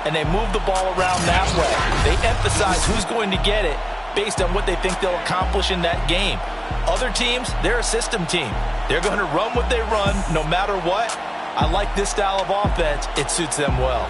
and they move the ball around that way. They emphasize who's going to get it based on what they think they'll accomplish in that game. Other teams, they're a system team. They're going to run what they run no matter what. I like this style of offense. It suits them well.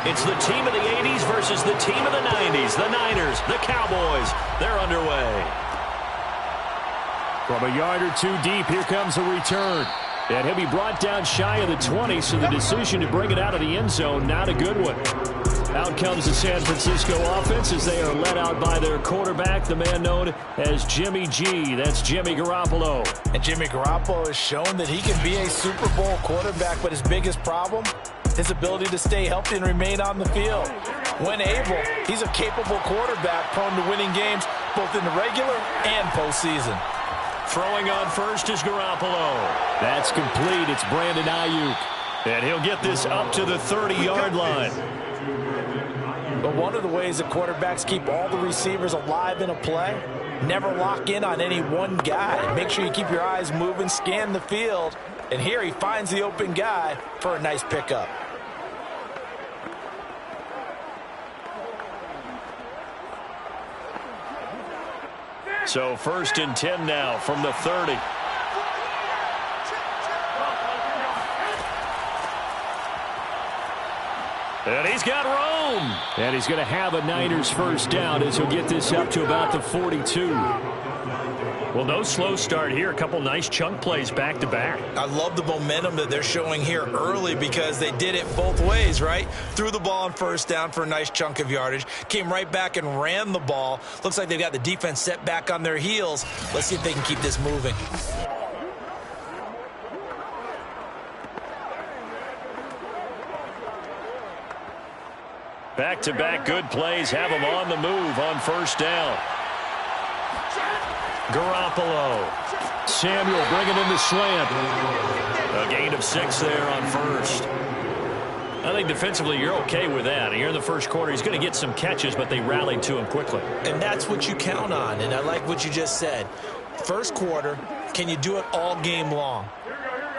It's the team of the 80s versus the team of the 90s. The Niners, the Cowboys, they're underway. From a yard or two deep, here comes a return. And he'll be brought down shy of the 20, so the decision to bring it out of the end zone, not a good one. Out comes the San Francisco offense as they are led out by their quarterback, the man known as Jimmy G. That's Jimmy Garoppolo. And Jimmy Garoppolo has shown that he can be a Super Bowl quarterback, but his biggest problem, his ability to stay healthy and remain on the field. When able, he's a capable quarterback prone to winning games both in the regular and postseason. Throwing on first is Garoppolo. That's complete. It's Brandon Ayuk. And he'll get this up to the 30-yard line. But one of the ways that quarterbacks keep all the receivers alive in a play, never lock in on any one guy. Make sure you keep your eyes moving, scan the field. And here he finds the open guy for a nice pickup. So 1st and 10 now from the 30. And he's got room. And he's going to have a Niners first down as he'll get this up to about the 42. Well, no slow start here. A couple nice chunk plays back-to-back. I love the momentum that they're showing here early because they did it both ways, right? Threw the ball on first down for a nice chunk of yardage. Came right back and ran the ball. Looks like they've got the defense set back on their heels. Let's see if they can keep this moving. Back-to-back good plays have them on the move on first down. Garoppolo. Samuel bringing in the slant. A gain of 6 there on first. I think defensively you're okay with that. Here in the first quarter, he's going to get some catches, but they rallied to him quickly. And that's what you count on, and I like what you just said. First quarter, can you do it all game long?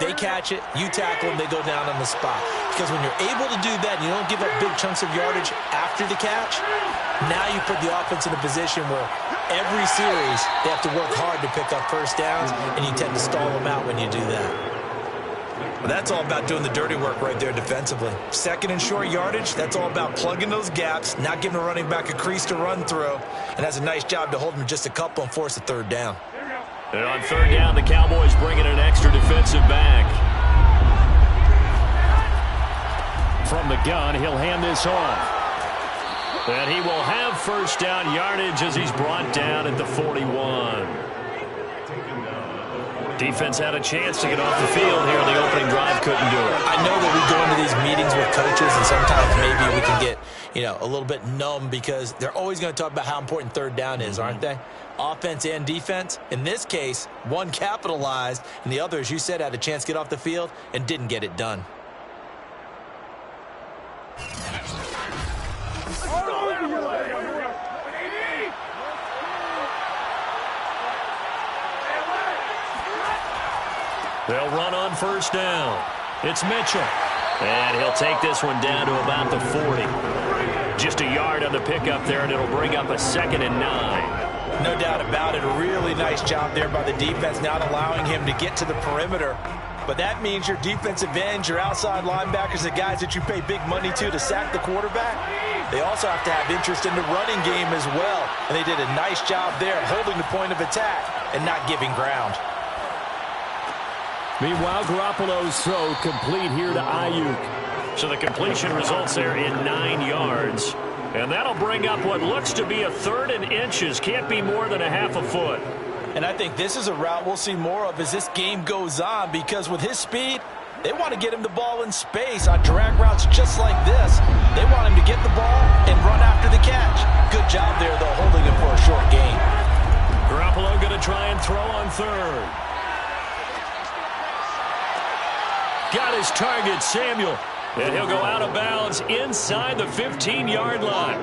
They catch it, you tackle them, they go down on the spot. Because when you're able to do that and you don't give up big chunks of yardage after the catch, now you put the offense in a position where every series they have to work hard to pick up first downs, and you tend to stall them out when you do that. Well, that's all about doing the dirty work right there defensively. Second and short yardage, that's all about plugging those gaps, not giving a running back a crease to run through, and that's a nice job to hold them just a couple and force a third down. And on third down, the Cowboys bring in an extra defensive back. From the gun, he'll hand this off. And he will have first down yardage as he's brought down at the 41. Defense had a chance to get off the field here. The opening drive couldn't do it. I know that we go into these meetings with coaches, and sometimes maybe we can get, a little bit numb because they're always going to talk about how important third down is, aren't they? Offense and defense. In this case, one capitalized, and the other, as you said, had a chance to get off the field and didn't get it done. They'll run on first down. It's Mitchell. And he'll take this one down to about the 40. Just a yard on the pickup there, and it'll bring up a 2nd and 9. No doubt about it. A really nice job there by the defense, not allowing him to get to the perimeter. But that means your defensive ends, your outside linebackers, the guys that you pay big money to sack the quarterback, they also have to have interest in the running game as well. And they did a nice job there holding the point of attack and not giving ground. Meanwhile, Garoppolo's throw complete here to Ayuk. So the completion results there in 9 yards. And that'll bring up what looks to be a 3rd and inches. Can't be more than a half a foot. And I think this is a route we'll see more of as this game goes on, because with his speed, they want to get him the ball in space on drag routes just like this. They want him to get the ball and run after the catch. Good job there, though, holding him for a short gain. Garoppolo going to try and throw on 3rd. Got his target, Samuel. And he'll go out of bounds inside the 15-yard line.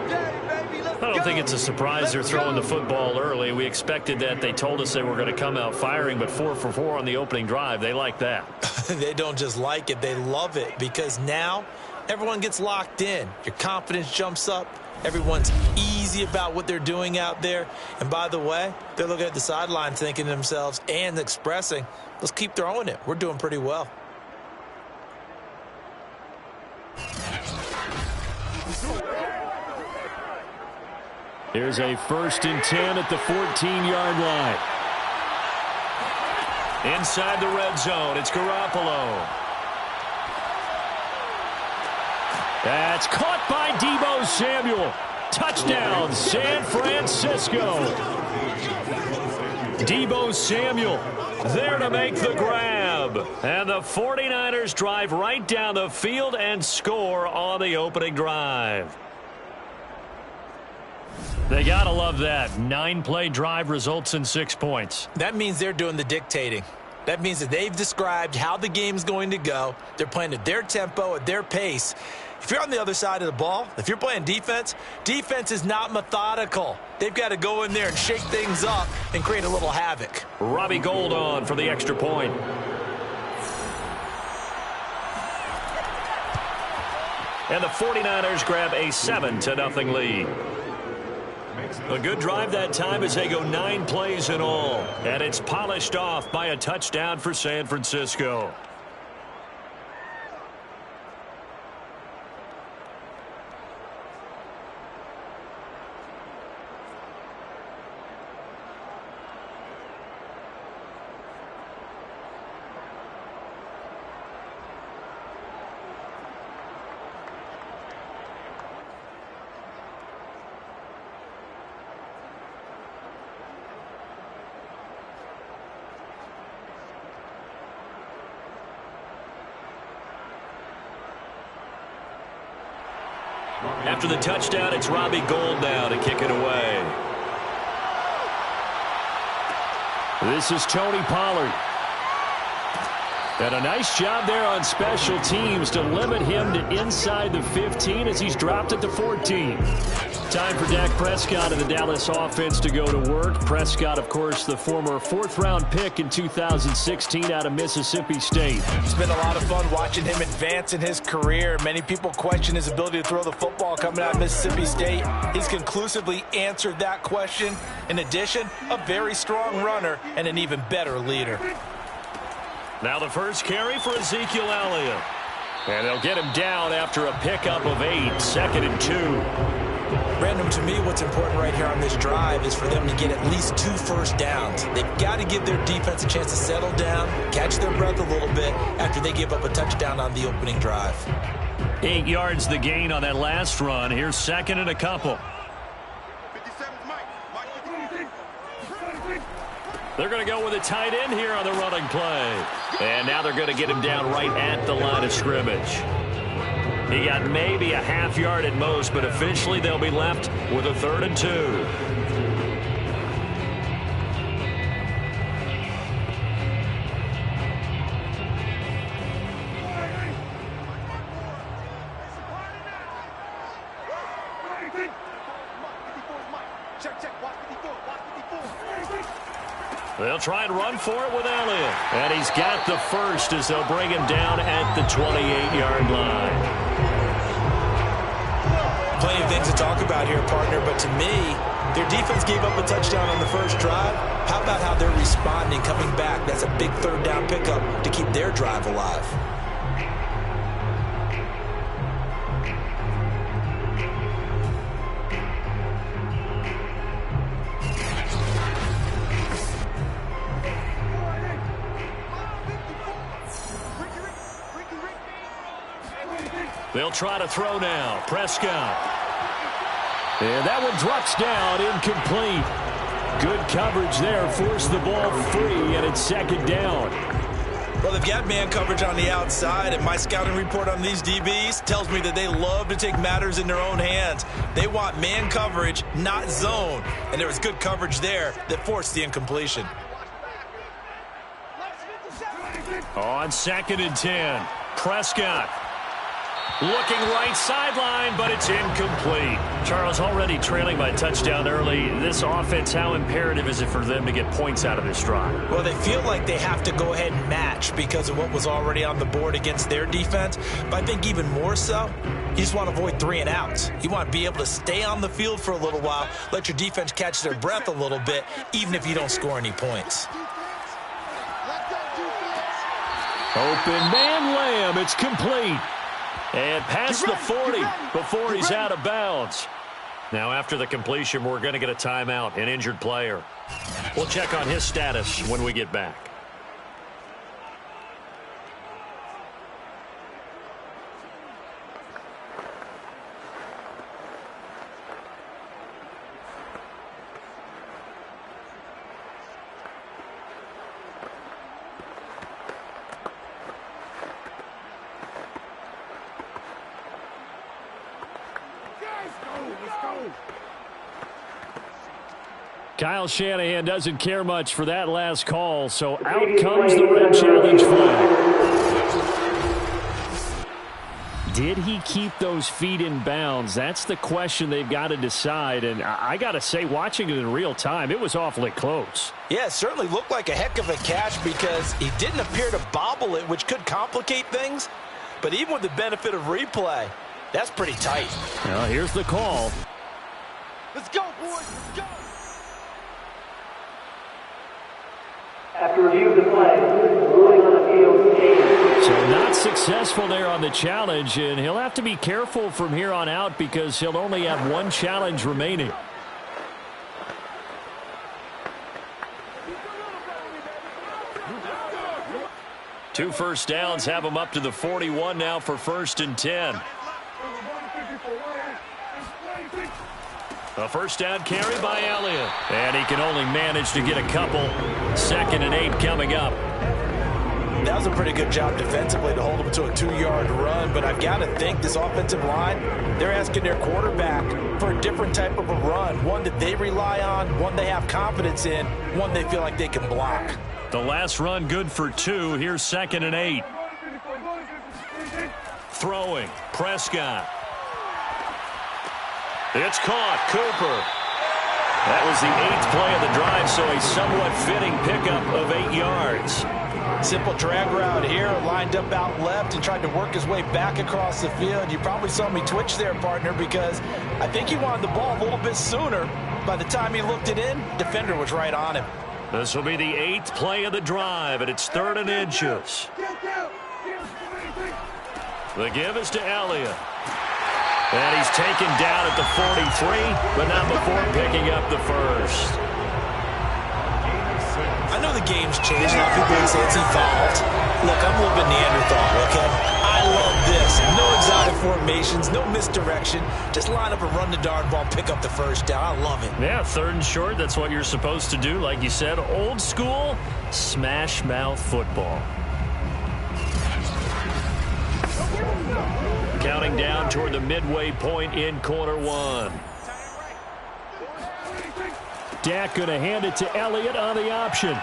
I don't think it's a surprise they're throwing the football early. We expected that. They told us they were going to come out firing, but 4 for 4 on the opening drive. They like that. They don't just like it, they love it, because now everyone gets locked in. Your confidence jumps up. Everyone's easy about what they're doing out there. And by the way, they're looking at the sideline thinking to themselves and expressing, let's keep throwing it. We're doing pretty well. Here's a 1st and 10 at the 14-yard line. Inside the red zone, it's Garoppolo. That's caught by Deebo Samuel. Touchdown, San Francisco. Deebo Samuel there to make the grab. And the 49ers drive right down the field and score on the opening drive. They gotta love that. 9-play drive results in 6 points. That means they're doing the dictating. That means that they've described how the game's going to go. They're playing at their tempo, at their pace. If you're on the other side of the ball, if you're playing defense, defense is not methodical. They've got to go in there and shake things up and create a little havoc. Robbie Gould on for the extra point. And the 49ers grab a 7-0 lead. A good drive that time as they go 9 plays in all. And it's polished off by a touchdown for San Francisco. After the touchdown, it's Robbie Gould now to kick it away. This is Tony Pollard. And a nice job there on special teams to limit him to inside the 15 as he's dropped it to 14. Time for Dak Prescott and the Dallas offense to go to work. Prescott, of course, the former 4th-round pick in 2016 out of Mississippi State. It's been a lot of fun watching him advance in his career. Many people question his ability to throw the football coming out of Mississippi State. He's conclusively answered that question. In addition, a very strong runner and an even better leader. Now the first carry for Ezekiel Elliott. And they'll get him down after a pickup of 8, 2nd and 2. Brandon, to me, what's important right here on this drive is for them to get at least 2 first downs. They've got to give their defense a chance to settle down, catch their breath a little bit after they give up a touchdown on the opening drive. 8 yards the gain on that last run. Here's 2nd and a couple. They're going to go with a tight end here on the running play. And now they're going to get him down right at the line of scrimmage. He got maybe a half yard at most, but officially they'll be left with a 3rd and 2. They'll try and run for it with Elliott. And he's got the first as they'll bring him down at the 28-yard line. Plenty of things to talk about here, partner, but to me, their defense gave up a touchdown on the first drive. How about how they're responding, coming back? That's a big 3rd down pickup to keep their drive alive. They'll try to throw now. Prescott. And that one drops down, incomplete. Good coverage there, forced the ball free, and it's second down. Well, they've got man coverage on the outside, and my scouting report on these DBs tells me that they love to take matters in their own hands. They want man coverage, not zone. And there was good coverage there that forced the incompletion. On 2nd and 10, Prescott. Looking right sideline, but it's incomplete. Charles, already trailing by touchdown early. This offense, how imperative is it for them to get points out of this drive? Well, they feel like they have to go ahead and match because of what was already on the board against their defense. But I think even more so, you just want to avoid 3 and outs. You want to be able to stay on the field for a little while, let your defense catch their breath a little bit, even if you don't score any points. Open man Lamb, it's complete. And past the 40 before he's out of bounds. Now after the completion, we're going to get a timeout, an injured player. We'll check on his status when we get back. Kyle Shanahan doesn't care much for that last call, so out comes the red challenge flag. Did he keep those feet in bounds? That's the question they've got to decide, and I got to say, watching it in real time, it was awfully close. Yeah, it certainly looked like a heck of a catch because he didn't appear to bobble it, which could complicate things. But even with the benefit of replay, that's pretty tight. Well, here's the call. Let's go, boys, let's go! After review of the play, ruling on the field change. So not successful there on the challenge, and he'll have to be careful from here on out because he'll only have 1 challenge remaining. Two first downs have him up to the 41 now for 1st and 10. A first down carry by Elliott. And he can only manage to get a couple. 2nd and 8 coming up. That was a pretty good job defensively to hold him to a 2-yard run, but I've got to think this offensive line, they're asking their quarterback for a different type of a run, one that they rely on, one they have confidence in, one they feel like they can block. The last run good for 2. Here's 2nd and 8. Throwing. Prescott. It's caught. Cooper. That was the 8th play of the drive, so a somewhat fitting pickup of 8 yards. Simple drag route here, lined up out left and tried to work his way back across the field. You probably saw me twitch there, partner, because I think he wanted the ball a little bit sooner. By the time he looked it in, defender was right on him. This will be the 8th play of the drive, and it's 3rd and inches. The give is to Elliott. And he's taken down at the 43, but not before picking up the first. I know the game's changed. A lot of people would say it's evolved. Look, I'm a little bit Neanderthal, okay? I love this. No exotic formations, no misdirection. Just line up and run the darn ball, pick up the first down. I love it. Yeah, 3rd and short, that's what you're supposed to do. Like you said, old school, smash mouth football. Counting down toward the midway point in quarter 1. Dak going to hand it to Elliott on the option.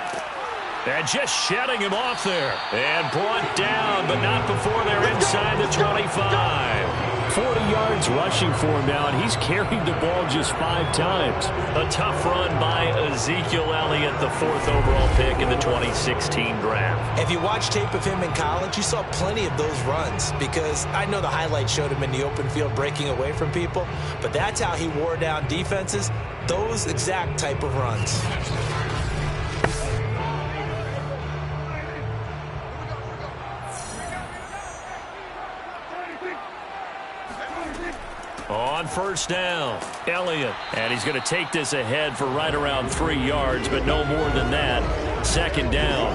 And just shedding him off there. And brought down, but not before they're inside the 25. 40 yards rushing for him now, and he's carried the ball just 5 times. A tough run by Ezekiel Elliott, the 4th overall pick in the 2016 draft. If you watch tape of him in college, you saw plenty of those runs because I know the highlights showed him in the open field breaking away from people, but that's how he wore down defenses, those exact type of runs. On first down, Elliott. And he's going to take this ahead for right around 3 yards, but no more than that. 2nd down.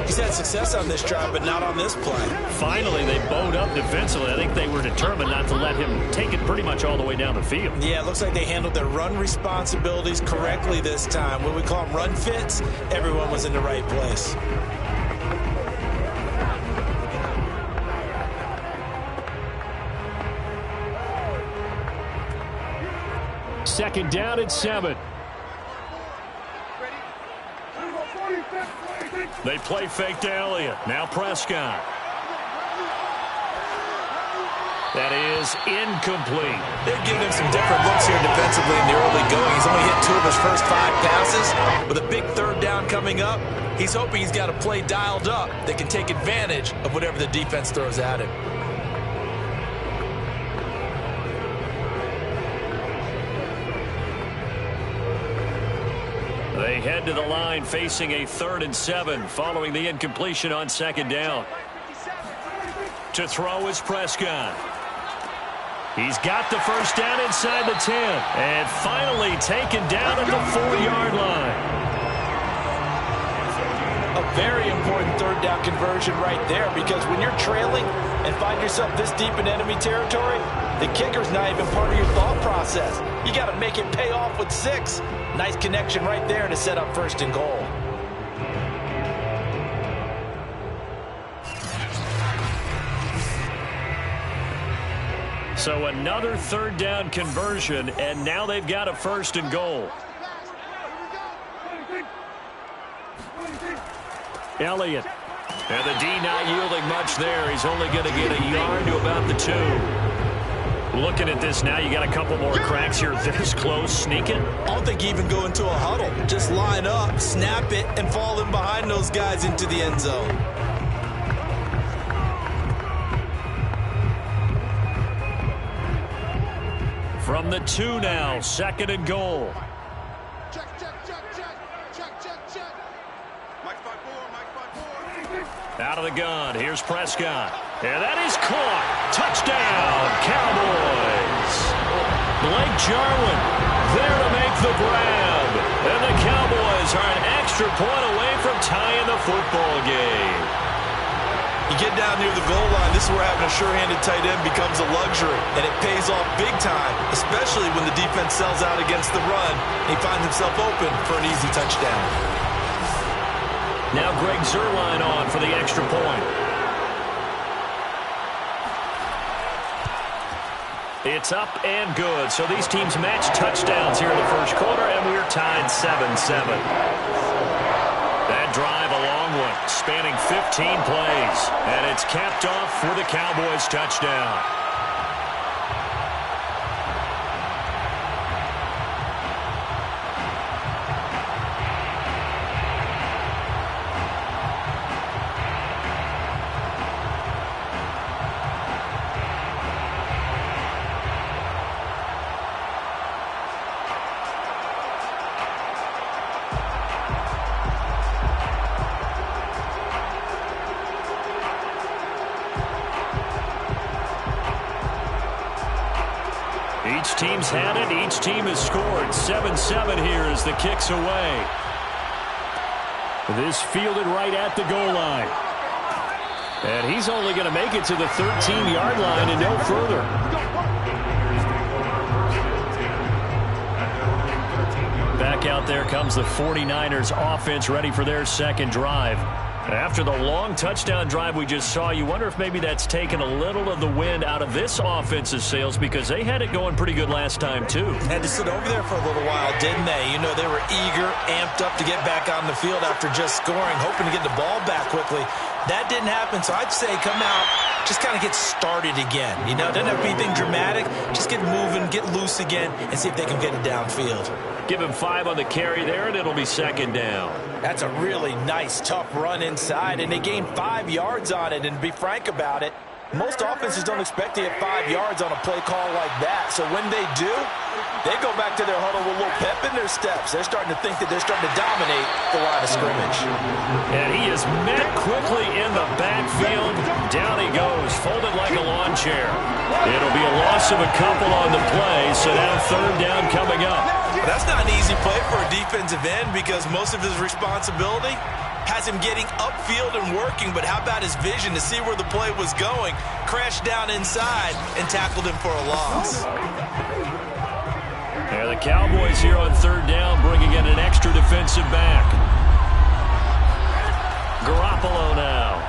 He's had success on this drive, but not on this play. Finally, they bowed up defensively. I think they were determined not to let him take it pretty much all the way down the field. Yeah, it looks like they handled their run responsibilities correctly this time. When we call them run fits, everyone was in the right place. Second down at 7. They play fake to Elliott. Now Prescott. That is incomplete. They're giving him some different looks here defensively in the early going. He's only hit 2 of his first 5 passes. With a big third down coming up, he's hoping he's got a play dialed up that can take advantage of whatever the defense throws at him. They head to the line facing a 3rd and 7 following the incompletion on 2nd down. To throw is Prescott. He's got the first down inside the 10 and finally taken down at the 4-yard line. A very important 3rd down conversion right there, because when you're trailing and find yourself this deep in enemy territory, the kicker's not even part of your thought process. You got to make it pay off with 6. Nice connection right there to set up 1st and goal. So another 3rd down conversion, and now they've got a 1st and goal. Elliott. And the D not yielding much there. He's only going to get a yard to about the 2. Looking at this now, you got a couple more cracks here this close. Sneaking. I don't think you even go into a huddle. Just line up, snap it, and fall in behind those guys into the end zone. From the 2 now, 2nd and goal. Out of the gun, here's Prescott. And that is caught. Touchdown, Cowboys. Blake Jarwin there to make the grab. And the Cowboys are an extra point away from tying the football game. You get down near the goal line, this is where having a sure-handed tight end becomes a luxury, and it pays off big time, especially when the defense sells out against the run, and he finds himself open for an easy touchdown. Now Greg Zuerlein on for the extra point. It's up and good. So these teams match touchdowns here in the first quarter, and we're tied 7-7. That drive a long one, spanning 15 plays, and it's capped off for the Cowboys touchdown. Each team's had it. Each team has scored. 7-7 here as the kick's away. This fielded right at the goal line. And he's only going to make it to the 13-yard line and no further. Back out there comes the 49ers offense ready for their second drive. After the long touchdown drive we just saw, you wonder if maybe that's taken a little of the wind out of this offense's sails, because they had it going pretty good last time, too. Had to sit over there for a little while, didn't they? You know, they were eager, amped up to get back on the field after just scoring, hoping to get the ball back quickly. That didn't happen, so I'd say come out, just kind of get started again. You know, doesn't have to be anything dramatic. Just get moving, get loose again, and see if they can get it downfield. Give him 5 on the carry there, and it'll be second down. That's a really nice, tough run inside, and they gained 5 yards on it. And to be frank about it, most offenses don't expect to get 5 yards on a play call like that. So when they do, they go back to their huddle with a little pep in their steps. They're starting to think that they're starting to dominate the line of scrimmage. And he is met quickly in the backfield. Down he goes, folded like a lawn chair. It'll be a loss of a couple on the play, so now third down coming up. That's not an easy play for a defensive end, because most of his responsibility has him getting upfield and working, but how about his vision to see where the play was going, crashed down inside, and tackled him for a loss. And the Cowboys here on third down, bringing in an extra defensive back. Garoppolo now.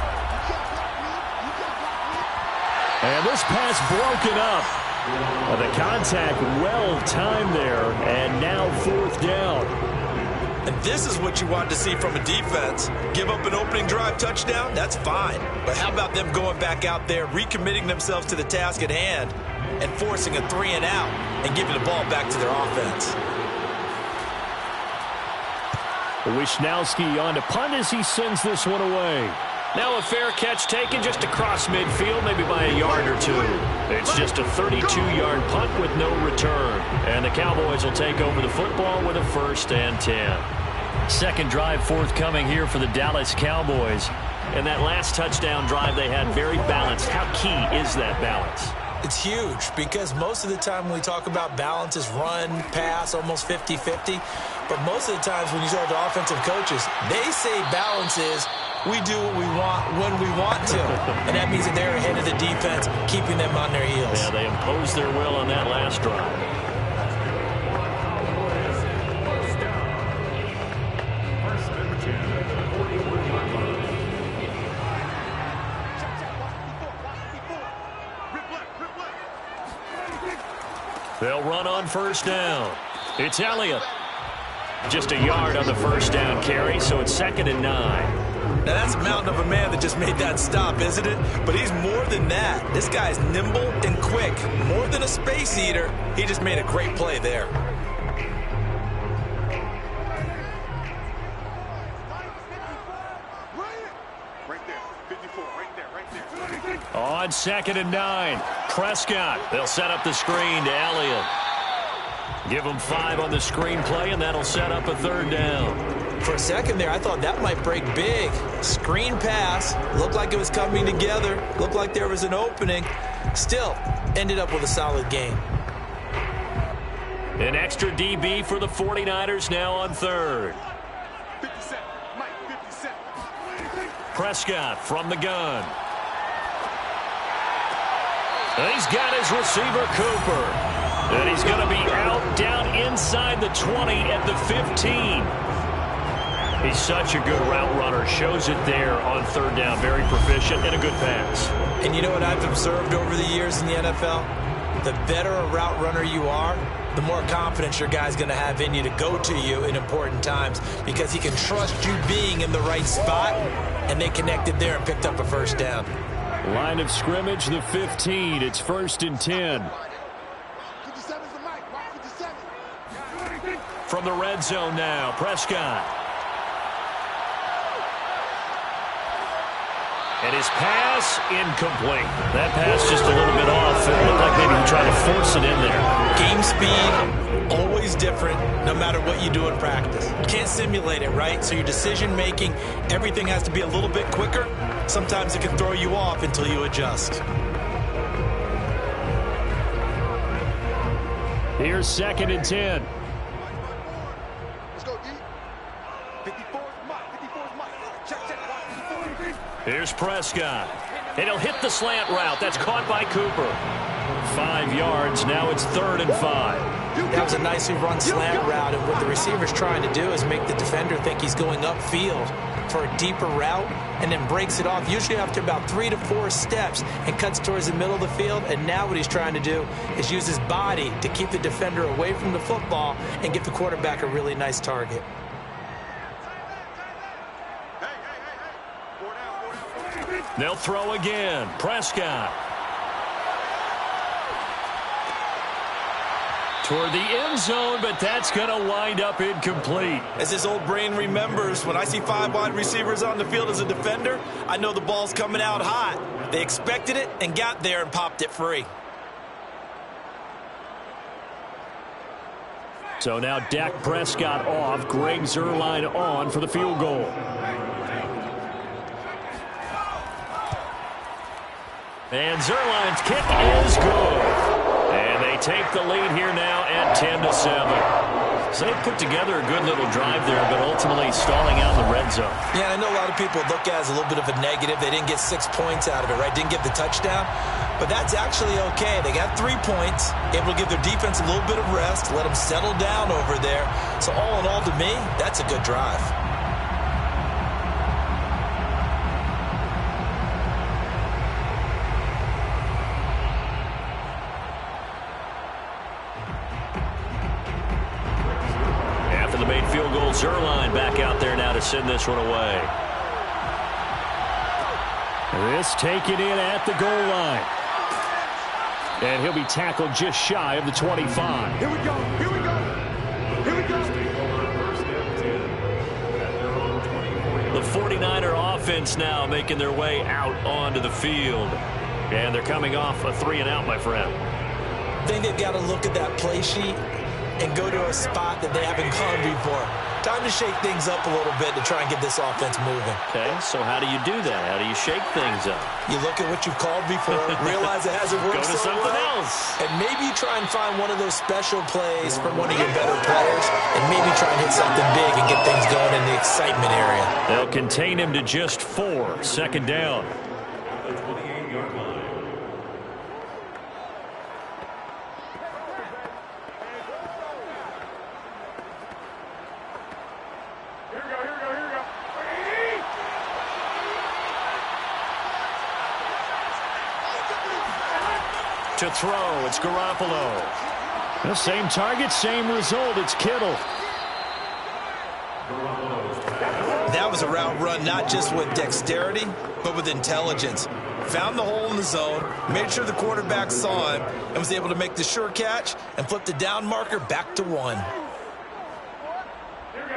And this pass broken up. The contact well timed there, and now fourth down. And this is what you want to see from a defense. Give up an opening drive touchdown, that's fine. But how about them going back out there, recommitting themselves to the task at hand, and forcing a 3 and out, and giving the ball back to their offense. Wishnowski on to punt as he sends this one away. Now a fair catch taken just across midfield, maybe by a yard or two. It's just a 32-yard punt with no return. And the Cowboys will take over the football with a 1st and 10. Second drive forthcoming here for the Dallas Cowboys. And that last touchdown drive they had very balanced. How key is that balance? It's huge because most of the time when we talk about balance is run, pass, almost 50-50. But most of the times when you talk to offensive coaches, they say balance is we do what we want when we want to. And that means that they're ahead of the defense, keeping them on their heels. Yeah, they imposed their will on that last drive. They'll run on first down. It's Elliott. Just a yard on the first down carry, so it's 2nd and 9. Now that's a mountain of a man that just made that stop, isn't it? But he's more than that. This guy's nimble and quick. More than a space eater, he just made a great play there. On 2nd and 9, Prescott. They'll set up the screen to Elliott. Give him 5 on the screen play, and that'll set up a 3rd down. For a second there, I thought that might break big. Screen pass. Looked like it was coming together. Looked like there was an opening. Still, ended up with a solid game. An extra DB for the 49ers now on 3rd. Prescott from the gun. And he's got his receiver, Cooper. And he's going to be out down inside the 20 at the 15. He's such a good route runner. Shows it there on 3rd down. Very proficient and a good pass. And you know what I've observed over the years in the NFL? The better a route runner you are, the more confidence your guy's going to have in you to go to you in important times because he can trust you being in the right spot, and they connected there and picked up a 1st down. Line of scrimmage, the 15. It's 1st and 10. From the red zone now, Prescott. And his pass incomplete. That pass just a little bit off. It looked like maybe he tried to force it in there. Game speed, always different, no matter what you do in practice. You can't simulate it, right? So your decision-making, everything has to be a little bit quicker. Sometimes it can throw you off until you adjust. Here's 2nd and 10. Let's go, D. 54 Mike. 54 Mike. Check. Here's Prescott. And he'll hit the slant route. That's caught by Cooper. 5 yards. Now it's 3rd and 5. That was a nicely run slant route, and what the receiver's trying to do is make the defender think he's going upfield for a deeper route and then breaks it off, usually after about 3 to 4 steps, and cuts towards the middle of the field. And now what he's trying to do is use his body to keep the defender away from the football and give the quarterback a really nice target. They'll throw again. Prescott. Toward the end zone, but that's going to wind up incomplete. As his old brain remembers, when I see 5 wide receivers on the field as a defender, I know the ball's coming out hot. They expected it and got there and popped it free. So now Dak Prescott off, Greg Zuerlein on for the field goal. And Zuerlein's kick is good. And they take the lead here now at 10-7. So they put together a good little drive there, but ultimately stalling out in the red zone. Yeah, I know a lot of people look at it as a little bit of a negative. They didn't get 6 points out of it, right? Didn't get the touchdown. But that's actually okay. They got 3 points, able to give their defense a little bit of rest, let them settle down over there. So all in all, to me, that's a good drive. After the made field goal, Zerline back out there now to send this one away. This taken in at the goal line. And he'll be tackled just shy of the 25. Here we go. Here we go. Here we go. The 49er offense now making their way out onto the field. And they're coming off a 3-and-out, my friend. I think they've got to look at that play sheet and go to a spot that they haven't gone before. Time to shake things up a little bit to try and get this offense moving. Okay, so how do you do that? How do you shake things up? You look at what you've called before, realize it hasn't worked Go to so something well, else. and maybe try and find one of those special plays from one of your better players, and maybe try and hit something big and get things going in the excitement area. They'll contain him to just 4. Second down. To throw, it's Garoppolo. The same target, same result. It's Kittle. That was a route run not just with dexterity, but with intelligence. Found the hole in the zone, made sure the quarterback saw him, and was able to make the sure catch and flip the down marker back to 1.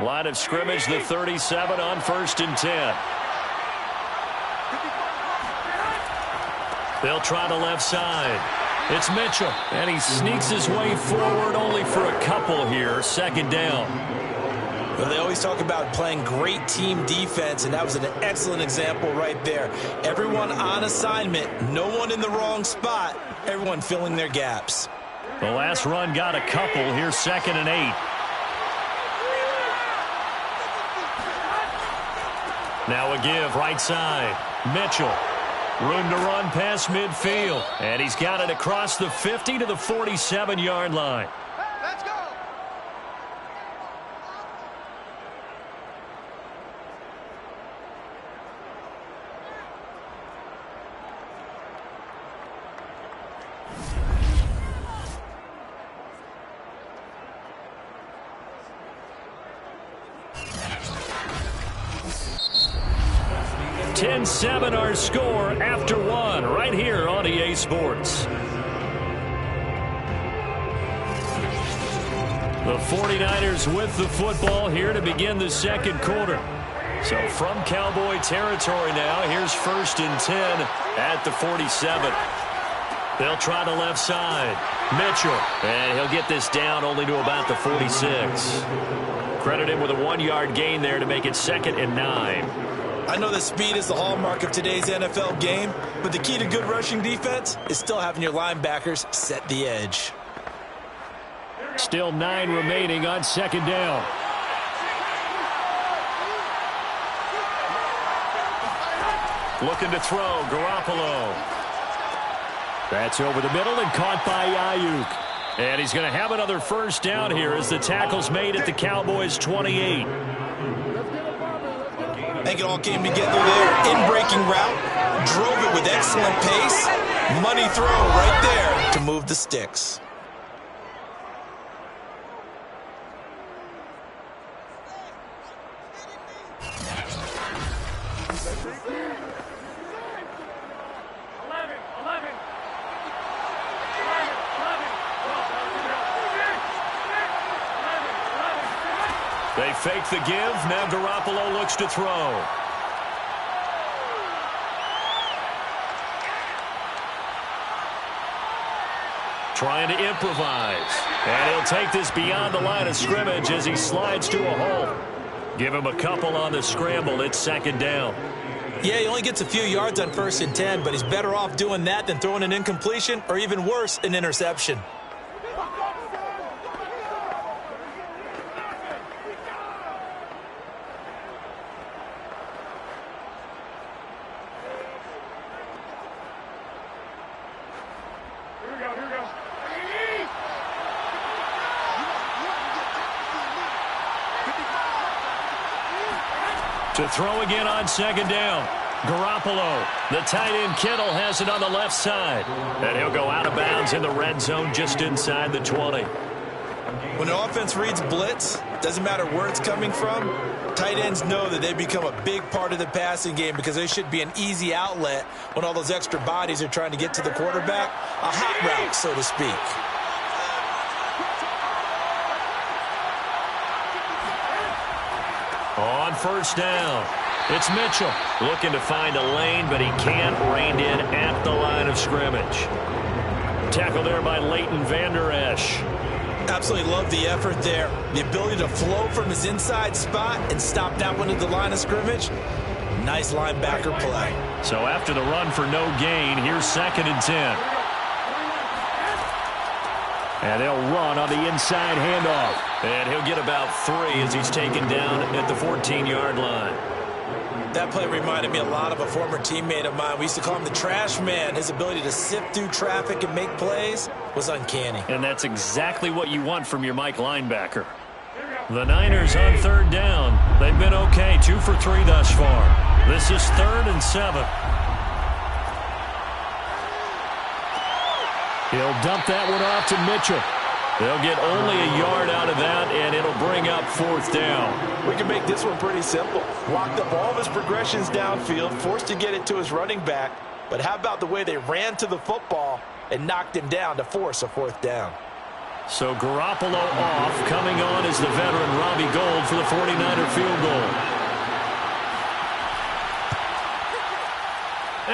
Line of scrimmage, the 37 on 1st and 10. They'll try the left side. It's Mitchell, and he sneaks his way forward only for a couple here. Second down. Well, they always talk about playing great team defense, and that was an excellent example right there. Everyone on assignment, no one in the wrong spot, everyone filling their gaps. The last run got a couple. Here's 2nd and 8. Now a give, right side. Mitchell. Room to run past midfield. And he's got it across the 50 to the 47-yard line. Let's go. (10-7) our score after 1 right here on EA Sports. The 49ers with the football here to begin the second quarter. So from Cowboy territory now, here's 1st and 10 at the 47. They'll try the left side. Mitchell, and he'll get this down only to about the 46. Credit him with a 1-yard gain there to make it 2nd and 9. I know that speed is the hallmark of today's NFL game, but the key to good rushing defense is still having your linebackers set the edge. Still 9 remaining on 2nd down. Looking to throw, Garoppolo. That's over the middle and caught by Ayuk. And he's going to have another 1st down here as the tackle's made at the Cowboys' 28. I think it all came together there. In-breaking route, drove it with excellent pace. Money throw right there to move the sticks. They fake the give. Now Garoppolo looks to throw. Trying to improvise. And he'll take this beyond the line of scrimmage as he slides to a hole. Give him a couple on the scramble. It's 2nd down. Yeah, he only gets a few yards on 1st and 10, but he's better off doing that than throwing an incompletion or even worse, an interception. To throw again on second down. Garoppolo, the tight end Kittle has it on the left side. And he'll go out of bounds in the red zone just inside the 20. When an offense reads blitz, doesn't matter where it's coming from, tight ends know that they become a big part of the passing game because they should be an easy outlet when all those extra bodies are trying to get to the quarterback. A hot route, so to speak. On first down, it's Mitchell looking to find a lane, but he can't. Reined in at the line of scrimmage. Tackle there by Leighton Vander Esch. Absolutely love the effort there. The ability to flow from his inside spot and stop that one at the line of scrimmage. Nice linebacker play. So after the run for no gain, here's 2nd and 10. And they'll run on the inside handoff. And he'll get about 3 as he's taken down at the 14-yard line. That play reminded me a lot of a former teammate of mine. We used to call him the trash man. His ability to sift through traffic and make plays was uncanny. And that's exactly what you want from your Mike linebacker. The Niners on 3rd down. They've been okay, 2 for 3 thus far. This is 3rd and 7. He'll dump that one off to Mitchell. They'll get only a yard out of that, and it'll bring up 4th down. We can make this one pretty simple. Locked up all of his progressions downfield, forced to get it to his running back. But how about the way they ran to the football and knocked him down to force a 4th down? So Garoppolo off. Coming on is the veteran Robbie Gould for the 49er field goal.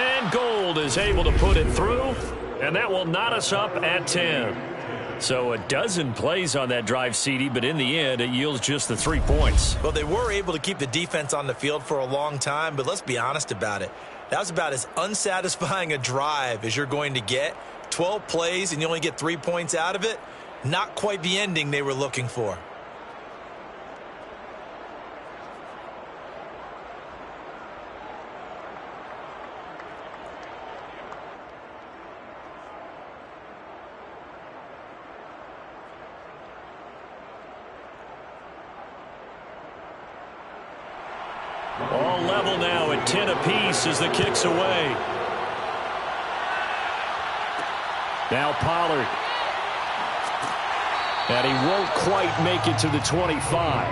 And Gould is able to put it through, and that will knot us up at 10. So a dozen plays on that drive, CD, but in the end, it yields just the 3 points. Well, they were able to keep the defense on the field for a long time, but let's be honest about it. That was about as unsatisfying a drive as you're going to get. 12 plays and you only get 3 points out of it. Not quite the ending they were looking for. All level now at 10 apiece as the kick's away. Now Pollard. And he won't quite make it to the 25.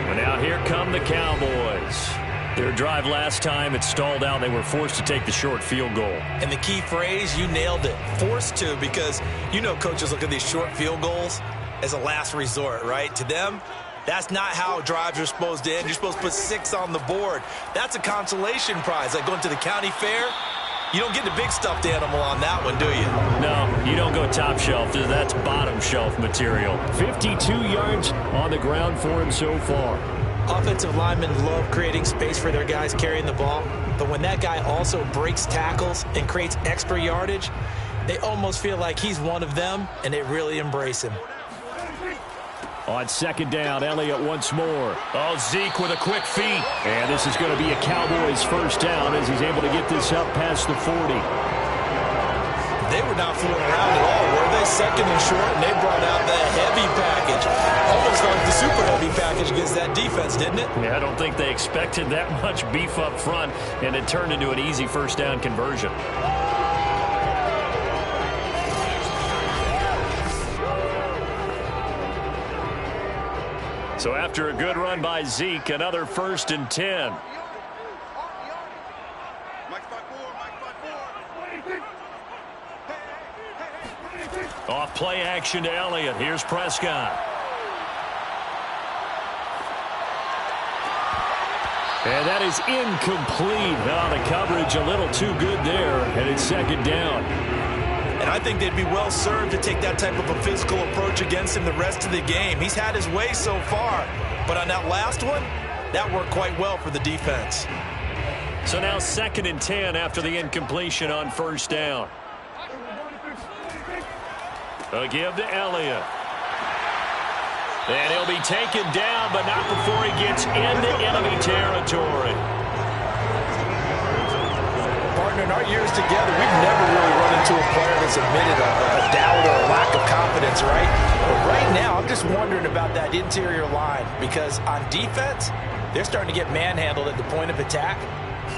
And now here come the Cowboys. Their drive last time, it stalled out. They were forced to take the short field goal. And the key phrase, you nailed it. Forced to, because you know coaches look at these short field goals as a last resort, right? To them, that's not how drives are supposed to end. You're supposed to put 6 on the board. That's a consolation prize. Like going to the county fair, you don't get the big stuffed animal on that one, do you? No, you don't go top shelf. That's bottom shelf material. 52 yards on the ground for him so far. Offensive linemen love creating space for their guys carrying the ball, but when that guy also breaks tackles and creates extra yardage, they almost feel like he's one of them, and they really embrace him. On 2nd down, Elliott once more. Oh, Zeke with a quick feed. And this is going to be a Cowboys 1st down as he's able to get this up past the 40. They were not fooling around at all, were they? 2nd and short, and they brought out the heavy package. Almost like the super heavy package against that defense, didn't it? Yeah, I don't think they expected that much beef up front, and it turned into an easy 1st down conversion. So after a good run by Zeke, another 1st and 10. Off play action to Elliott. Here's Prescott. And that is incomplete. Oh, the coverage a little too good there, and it's 2nd down. And I think they'd be well served to take that type of a physical approach against him the rest of the game. He's had his way so far, but on that last one, that worked quite well for the defense. So now 2nd and 10 after the incompletion on 1st down. A give to Elliott. And he'll be taken down, but not before he gets into enemy territory. Partner, in our years together, we've never really run into a player that's admitted a doubt or a lack lack of confidence, right? But right now, I'm just wondering about that interior line because on defense, they're starting to get manhandled at the point of attack.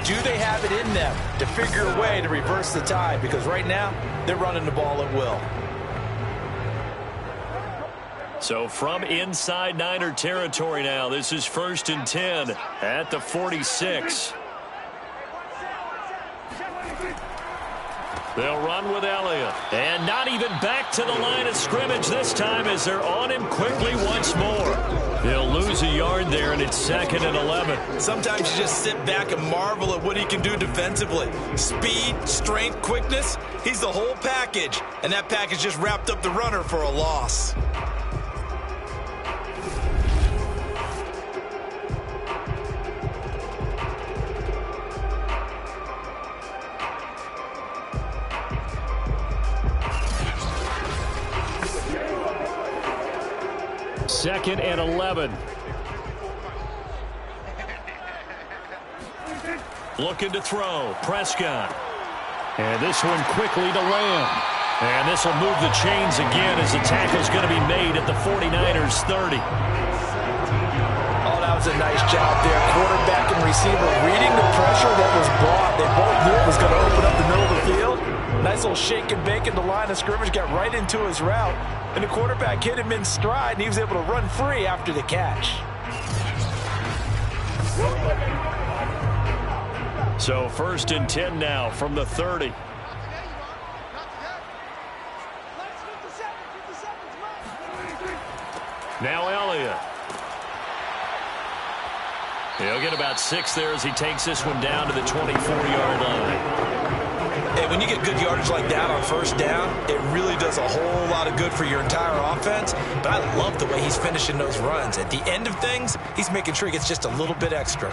Do they have it in them to figure a way to reverse the tide? Because right now, they're running the ball at will. So from inside Niner territory now, this is 1st and 10 at the 46. They'll run with Elliott. And not even back to the line of scrimmage this time as they're on him quickly once more. They'll lose a yard there, and it's 2nd and 11. Sometimes you just sit back and marvel at what he can do defensively. Speed, strength, quickness, he's the whole package. And that package just wrapped up the runner for a loss. Second and 11. Looking to throw. Prescott. And this one quickly to Lamb. And this will move the chains again as the tackle's going to be made at the 49ers 30. Oh, that was a nice job there. Quarterback and receiver reading the pressure that was brought. They both knew it was going to open up the middle of the field. Nice little shake and bake in the line of scrimmage. Got right into his route. And the quarterback hit him in stride, and he was able to run free after the catch. So 1st and 10 now from the 30. Now Elliott. He'll get about 6 there as he takes this one down to the 24-yard line. And when you get good yardage like that on 1st down, it really does a whole lot of good for your entire offense. But I love the way he's finishing those runs. At the end of things, he's making sure he gets just a little bit extra.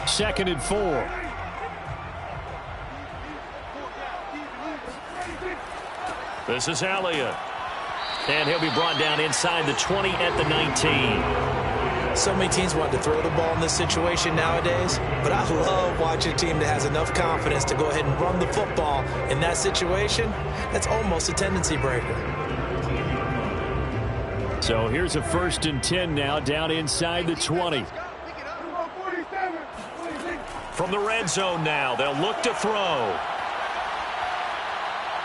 2nd and 4. This is Elliott. And he'll be brought down inside the 20 at the 19. So many teams want to throw the ball in this situation nowadays, but I love watching a team that has enough confidence to go ahead and run the football in that situation. That's almost a tendency breaker. So here's a 1st and 10 now down inside the 20. From the red zone now, they'll look to throw.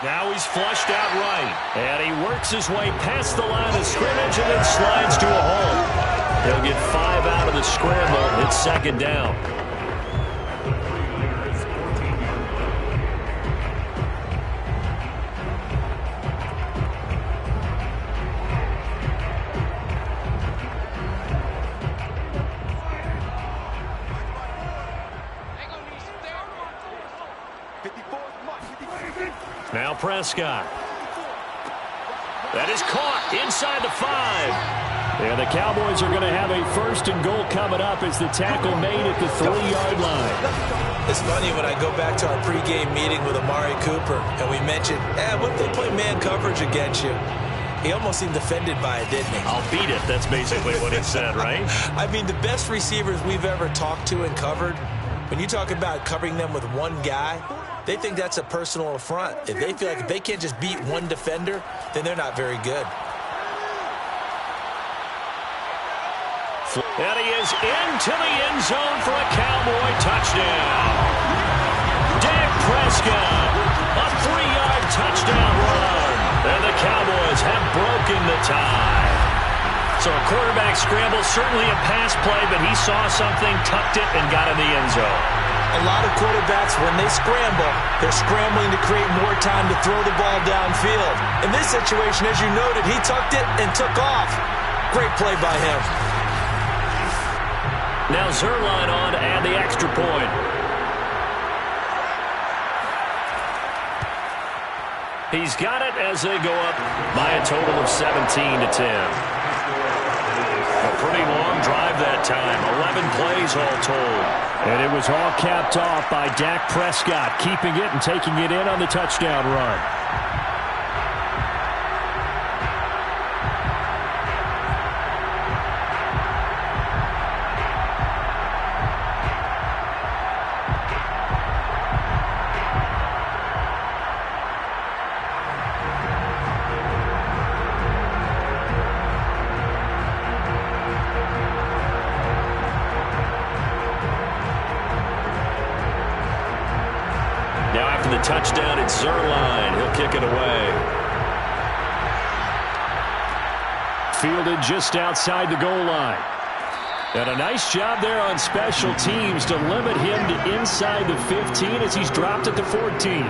Now he's flushed out right. And he works his way past the line of scrimmage and then slides to a hole. He'll get 5 out of the scramble. It's 2nd down. Now Prescott. That is caught inside the 5. And the Cowboys are going to have a 1st and goal coming up as the tackle made at the 3-yard line. It's funny when I go back to our pregame meeting with Amari Cooper and we mentioned, what if they play man coverage against you? He almost seemed offended by it, didn't he? I'll beat it. That's basically what he said, right? I mean, the best receivers we've ever talked to and covered, when you talk about covering them with one guy, they think that's a personal affront. If they feel like if they can't just beat one defender, then they're not very good. And he is into the end zone for a Cowboy touchdown. Dak Prescott, a 3-yard touchdown run. And the Cowboys have broken the tie. So a quarterback scramble, certainly a pass play, but he saw something, tucked it, and got in the end zone. A lot of quarterbacks, when they scramble, they're scrambling to create more time to throw the ball downfield. In this situation, as you noted, he tucked it and took off. Great play by him. Now Zerline on to add the extra point. He's got it as they go up by a total of 17-10. A pretty long drive that time. 11 plays all told. And it was all capped off by Dak Prescott, keeping it and taking it in on the touchdown run. touchdown at Zerline. He'll kick it away. Fielded just outside the goal line. And a nice job there on special teams to limit him to inside the 15 as he's dropped it to 14.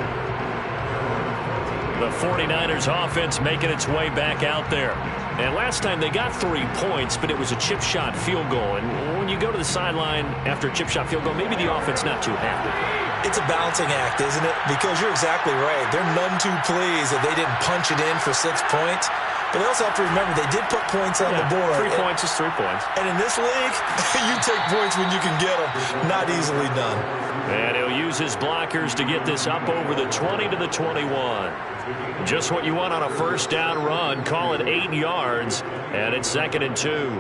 The 49ers offense making its way back out there. And last time they got 3 points, but it was a chip shot field goal. And when you go to the sideline after a chip shot field goal, maybe the offense not too happy. It's a balancing act, isn't it? Because you're exactly right. They're none too pleased that they didn't punch it in for 6 points. But they also have to remember they did put points on the board. 3 points is 3 points. And in this league, you take points when you can get them. Not easily done. And he'll use his blockers to get this up over the 20 to the 21. Just what you want on a first down run. Call it 8 yards. And it's 2nd and 2.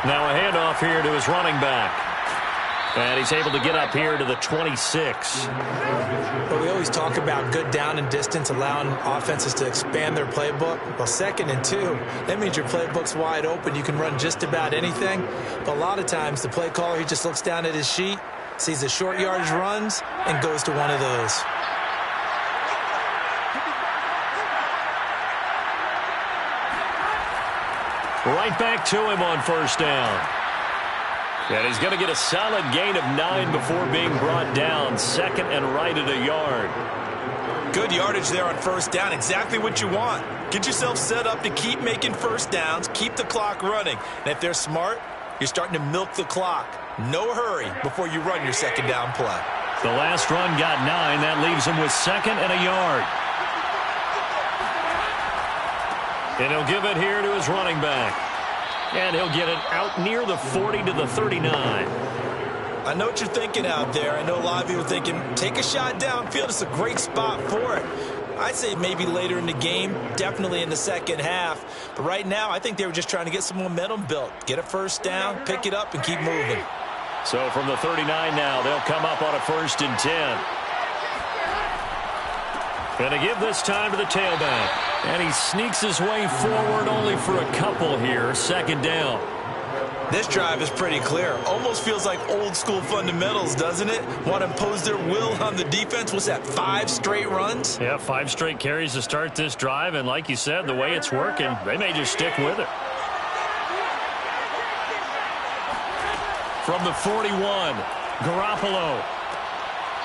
Now a handoff here to his running back. And he's able to get up here to the 26. Well, we always talk about good down and distance, allowing offenses to expand their playbook. Well, 2nd and 2, that means your playbook's wide open. You can run just about anything. But a lot of times, the play caller, he just looks down at his sheet, sees the short yardage runs, and goes to one of those. Right back to him on first down. And he's going to get a solid gain of 9 before being brought down. 2nd and right at a yard. Good yardage there on first down. Exactly what you want. Get yourself set up to keep making first downs. Keep the clock running. And if they're smart, you're starting to milk the clock. No hurry before you run your second down play. The last run got 9. That leaves him with 2nd and a yard. And he'll give it here to his running back. And he'll get it out near the 40 to the 39. I know what you're thinking out there. I know a lot of you are thinking, take a shot downfield. It's a great spot for it. I'd say maybe later in the game, definitely in the second half. But right now, I think they were just trying to get some momentum built. Get a first down, pick it up, and keep moving. So from the 39 now, they'll come up on a 1st and 10. Going to give this time to the tailback. And he sneaks his way forward only for a couple here. 2nd down. This drive is pretty clear. Almost feels like old school fundamentals, doesn't it? Want to impose their will on the defense. What's that, 5 straight runs? Yeah, 5 straight carries to start this drive. And like you said, the way it's working, they may just stick with it. From the 41, Garoppolo.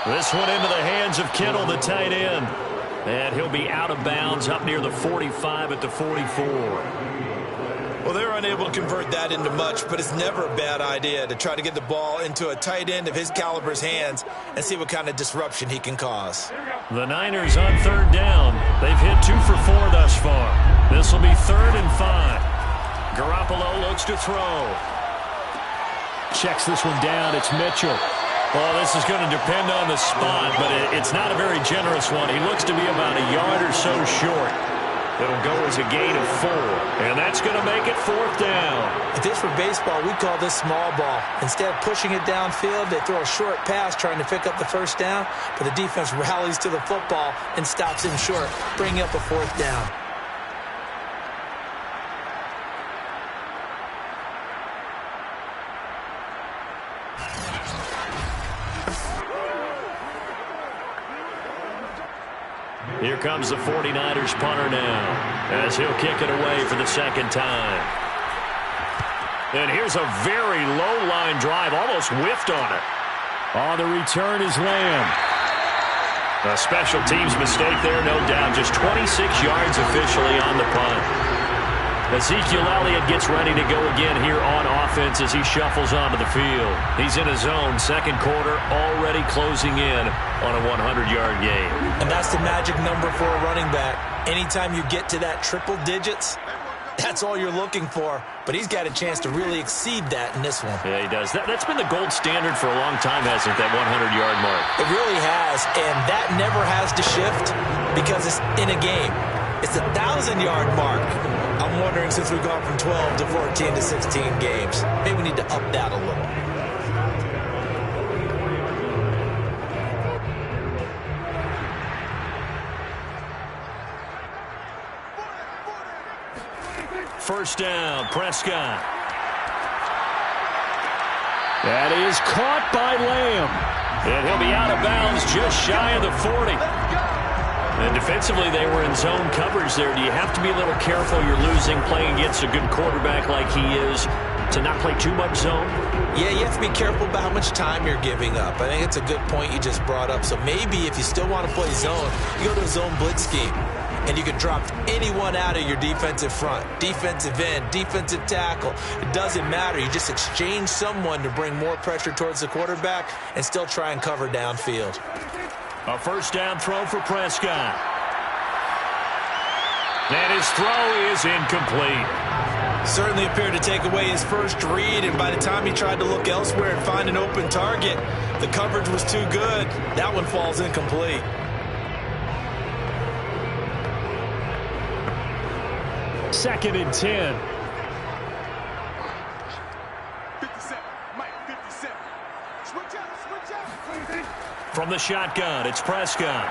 This one into the hands of Kittle, the tight end. And he'll be out of bounds up near the 45 at the 44. Well, they're unable to convert that into much, but it's never a bad idea to try to get the ball into a tight end of his caliber's hands and see what kind of disruption he can cause. The Niners on 3rd down. They've hit 2 for 4 thus far. This will be 3rd and 5. Garoppolo looks to throw. Checks this one down. It's Mitchell. Well, this is going to depend on the spot, but it's not a very generous one. He looks to be about a yard or so short. It'll go as a gain of 4, and that's going to make it 4th down. If this were baseball, we'd call this small ball. Instead of pushing it downfield, they throw a short pass trying to pick up the first down, but the defense rallies to the football and stops him short, bringing up a 4th down. Here comes the 49ers punter now as he'll kick it away for the 2nd time. And here's a very low line drive, almost whiffed on it. On the return is Lamb. A special teams mistake there, no doubt. Just 26 yards officially on the punt. Ezekiel Elliott gets ready to go again here on offense as he shuffles onto the field. He's in his zone, 2nd quarter, already closing in on a 100-yard gain. And that's the magic number for a running back. Anytime you get to that triple digits, that's all you're looking for. But he's got a chance to really exceed that in this one. Yeah, he does. That's been the gold standard for a long time, hasn't it, that 100-yard mark? It really has, and that never has to shift because it's in a game. It's a 1,000-yard mark. I'm wondering, since we've gone from 12 to 14 to 16 games, maybe we need to up that a little. first down. Prescott. That is caught by Lamb. And he'll be out of bounds just shy of the 40. And defensively, they were in zone coverage there. Do you have to be a little careful? You're losing playing against a good quarterback like he is to not play too much zone? Yeah, you have to be careful about how much time you're giving up. I think it's a good point you just brought up. So maybe if you still want to play zone, you go to a zone blitz scheme. And you can drop anyone out of your defensive front, defensive end, defensive tackle. It doesn't matter. You just exchange someone to bring more pressure towards the quarterback and still try and cover downfield. A first down throw for Prescott. And his throw is incomplete. Certainly appeared to take away his first read, and by the time he tried to look elsewhere and find an open target, the coverage was too good. That one falls incomplete. Second and 10. 57. Mike, 57. Switch out. From the shotgun, it's Prescott.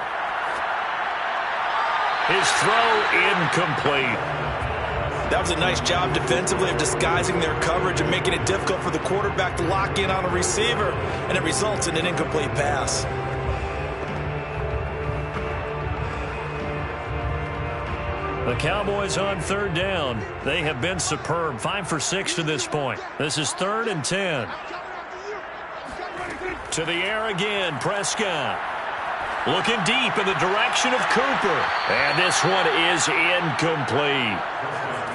His throw incomplete. That was a nice job defensively of disguising their coverage and making it difficult for the quarterback to lock in on a receiver, and it results in an incomplete pass. The Cowboys on third down. They have been superb. 5 for 6 to this point. This is 3rd and 10. To the air again, Prescott. Looking deep in the direction of Cooper. And this one is incomplete.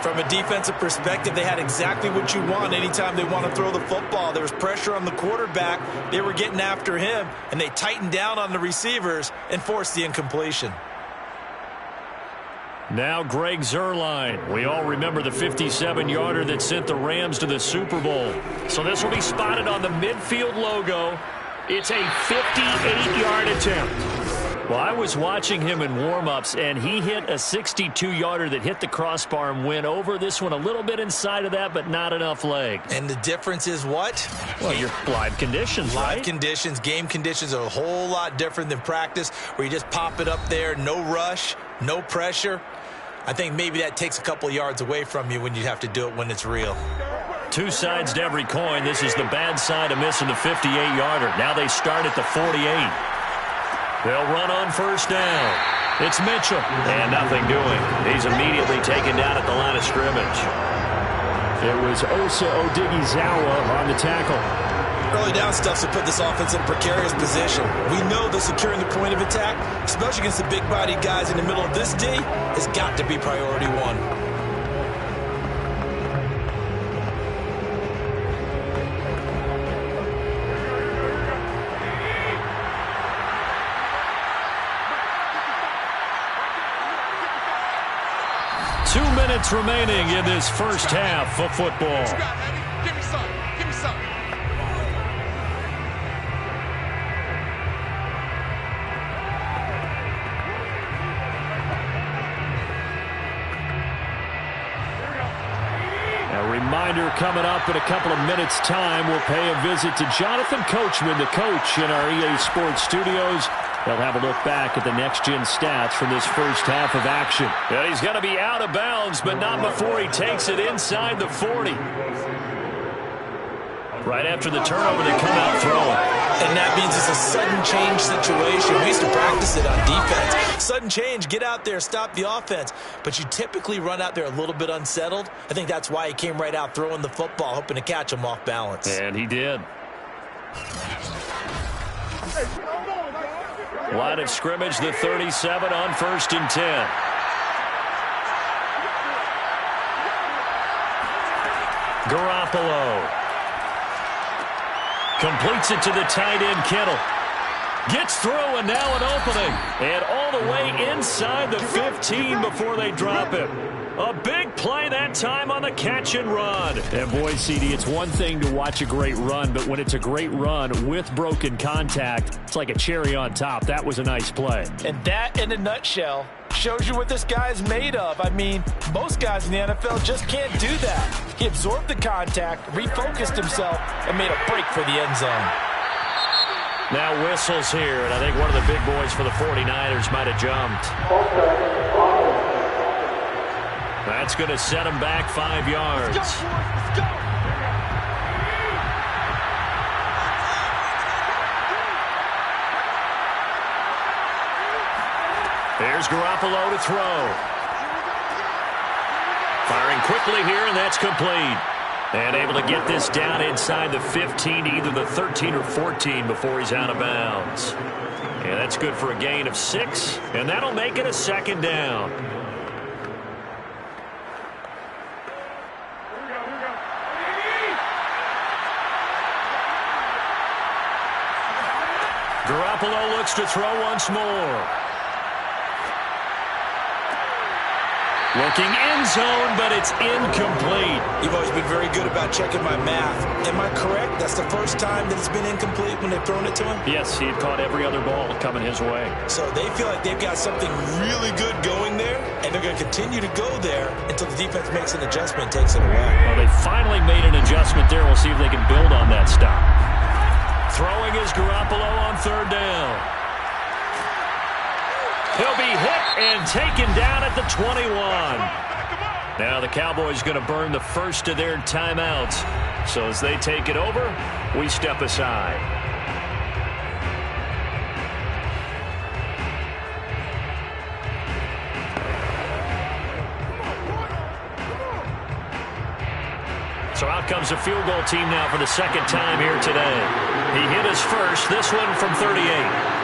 From a defensive perspective, they had exactly what you want anytime they want to throw the football. There was pressure on the quarterback. They were getting after him, and they tightened down on the receivers and forced the incompletion. Now Greg Zuerlein. We all remember the 57-yarder that sent the Rams to the Super Bowl. So this will be spotted on the midfield logo. It's a 58-yard attempt. Well, I was watching him in warm-ups, and he hit a 62-yarder that hit the crossbar and went over. This one a little bit inside of that, but not enough leg. And the difference is what? Well, your live conditions, right? Live conditions, game conditions are a whole lot different than practice, where you just pop it up there, no rush, no pressure. I think maybe that takes a couple yards away from you when you have to do it when it's real. Two sides to every coin. This is the bad side of missing the 58-yarder. Now they start at the 48. They'll run on first down. It's Mitchell. And nothing doing. He's immediately taken down at the line of scrimmage. It was Osa Odighizuwa on the tackle. Early down stuffs have put this offense in a precarious position. We know that securing the point of attack, especially against the big-bodied guys in the middle of this D, has got to be priority one. Minutes remaining in this first half of football. Give me some. Give me some. A reminder coming up in a couple of minutes' time. We'll pay a visit to Jonathan Coachman, the coach in our EA Sports studios. They'll have a look back at the next-gen stats from this first half of action. And he's going to be out of bounds, but not before he takes it inside the 40. Right after the turnover, they come out throwing. And that means it's a sudden change situation. We used to practice it on defense. Sudden change, get out there, stop the offense. But you typically run out there a little bit unsettled. I think that's why he came right out throwing the football, hoping to catch him off balance. And he did. Line of scrimmage, the 37 on 1st and 10. Garoppolo completes it to the tight end, Kittle. Gets through, and now an opening. And all the way inside the 15 before they drop it. A big play that time on the catch and run. And boy, CD, it's one thing to watch a great run, but when it's a great run with broken contact, it's like a cherry on top. That was a nice play. And that, in a nutshell, shows you what this guy is made of. I mean, most guys in the NFL just can't do that. He absorbed the contact, refocused himself, and made a break for the end zone. Now whistles here, and I think one of the big boys for the 49ers might have jumped. That's going to set him back 5 yards. Let's go, boys. Let's go. There's Garoppolo to throw. Firing quickly here, and that's complete. And able to get this down inside the 15, either the 13 or 14 before he's out of bounds. And that's good for a gain of 6, and that'll make it a 2nd down. Garoppolo looks to throw once more. Looking end zone, but it's incomplete. You've always been very good about checking my math. Am I correct? That's the first time that it's been incomplete when they've thrown it to him? Yes, he had caught every other ball coming his way. So they feel like they've got something really good going there, and they're going to continue to go there until the defense makes an adjustment and takes it away. Well, they finally made an adjustment there. We'll see if they can build on that stop. Throwing is Garoppolo on 3rd down. He'll be hit and taken down at the 21. Now the Cowboys going to burn the first of their timeouts. So as they take it over, we step aside. So out comes the field goal team now for the 2nd time here today. He hit his first, this one from 38.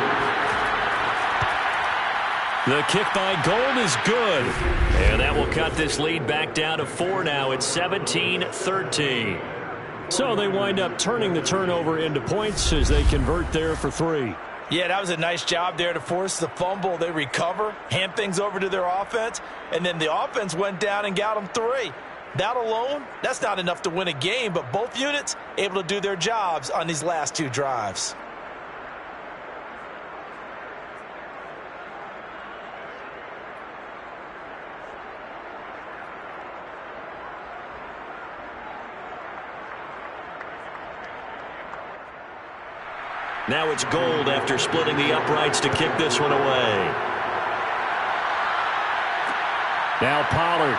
The kick by Gold is good. And that will cut this lead back down to 4 now. It's 17-13. So they wind up turning the turnover into points as they convert there for 3. Yeah, that was a nice job there to force the fumble. They recover, hand things over to their offense, and then the offense went down and got them 3. That alone, that's not enough to win a game, but both units able to do their jobs on these last 2 drives. Now it's Gold after splitting the uprights to kick this one away. Now Pollard.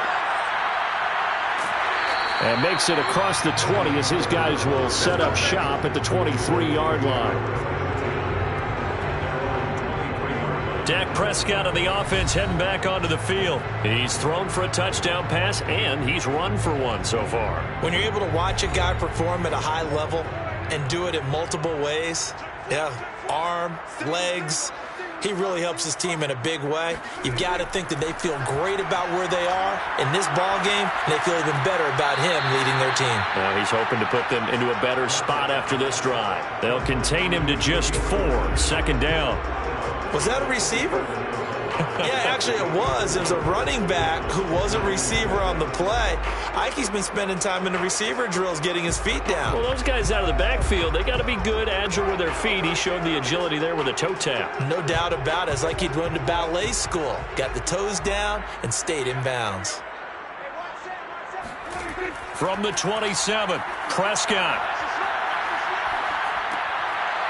And makes it across the 20 as his guys will set up shop at the 23-yard line. Dak Prescott of the offense heading back onto the field. He's thrown for a touchdown pass, and he's run for one so far. When you're able to watch a guy perform at a high level and do it in multiple ways, yeah, arm, legs, he really helps his team in a big way. You've got to think that they feel great about where they are in this ball game, and they feel even better about him leading their team. Well, he's hoping to put them into a better spot after this drive. They'll contain him to just 4. 2nd down. Was that a receiver? Yeah, actually it was. It was a running back who was a receiver on the play. Ike's been spending time in the receiver drills getting his feet down. Well, those guys out of the backfield, they got to be good, agile with their feet. He showed the agility there with a toe tap. No doubt about it. It's like he'd run to ballet school. Got the toes down and stayed in bounds. From the 27, Prescott.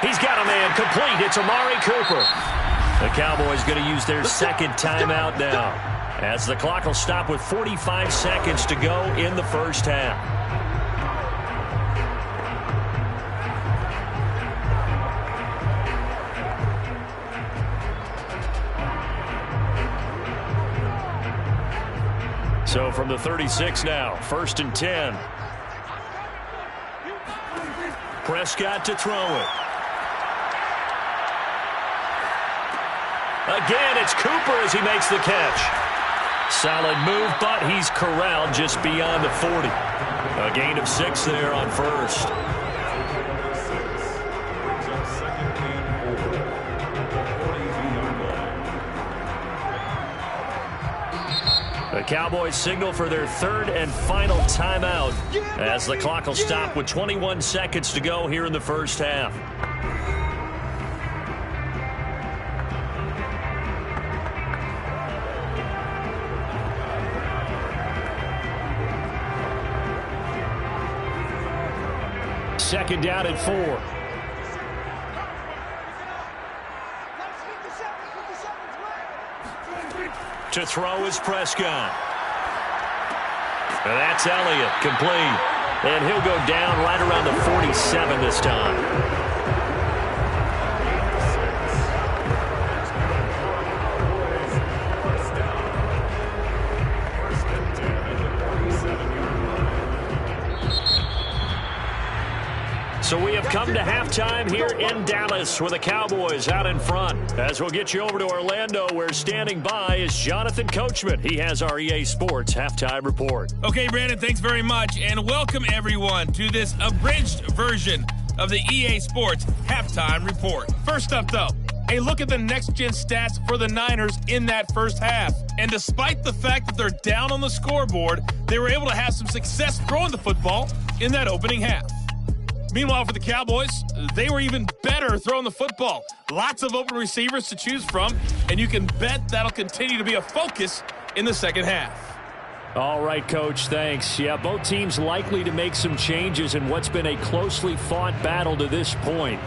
He's got a man complete. It's Amari Cooper. The Cowboys going to use their 2nd timeout now, as the clock will stop with 45 seconds to go in the first half. So from the 36 now, 1st and 10. Prescott to throw it. Again, it's Cooper as he makes the catch. Solid move, but he's corralled just beyond the 40. A gain of 6 there on 1st. The Cowboys signal for their 3rd and final timeout as the clock will stop with 21 seconds to go here in the first half. Second down at 4. To throw is Prescott. And that's Elliott, complete. And he'll go down right around the 47 this time. So we have come to halftime here in Dallas with the Cowboys out in front. As we'll get you over to Orlando, where standing by is Jonathan Coachman. He has our EA Sports halftime report. Okay, Brandon, thanks very much, and welcome everyone to this abridged version of the EA Sports halftime report. First up, though, a look at the next-gen stats for the Niners in that first half. And despite the fact that they're down on the scoreboard, they were able to have some success throwing the football in that opening half. Meanwhile, for the Cowboys, they were even better throwing the football. Lots of open receivers to choose from, and you can bet that'll continue to be a focus in the second half. All right, Coach, thanks. Yeah, both teams likely to make some changes in what's been a closely fought battle to this point.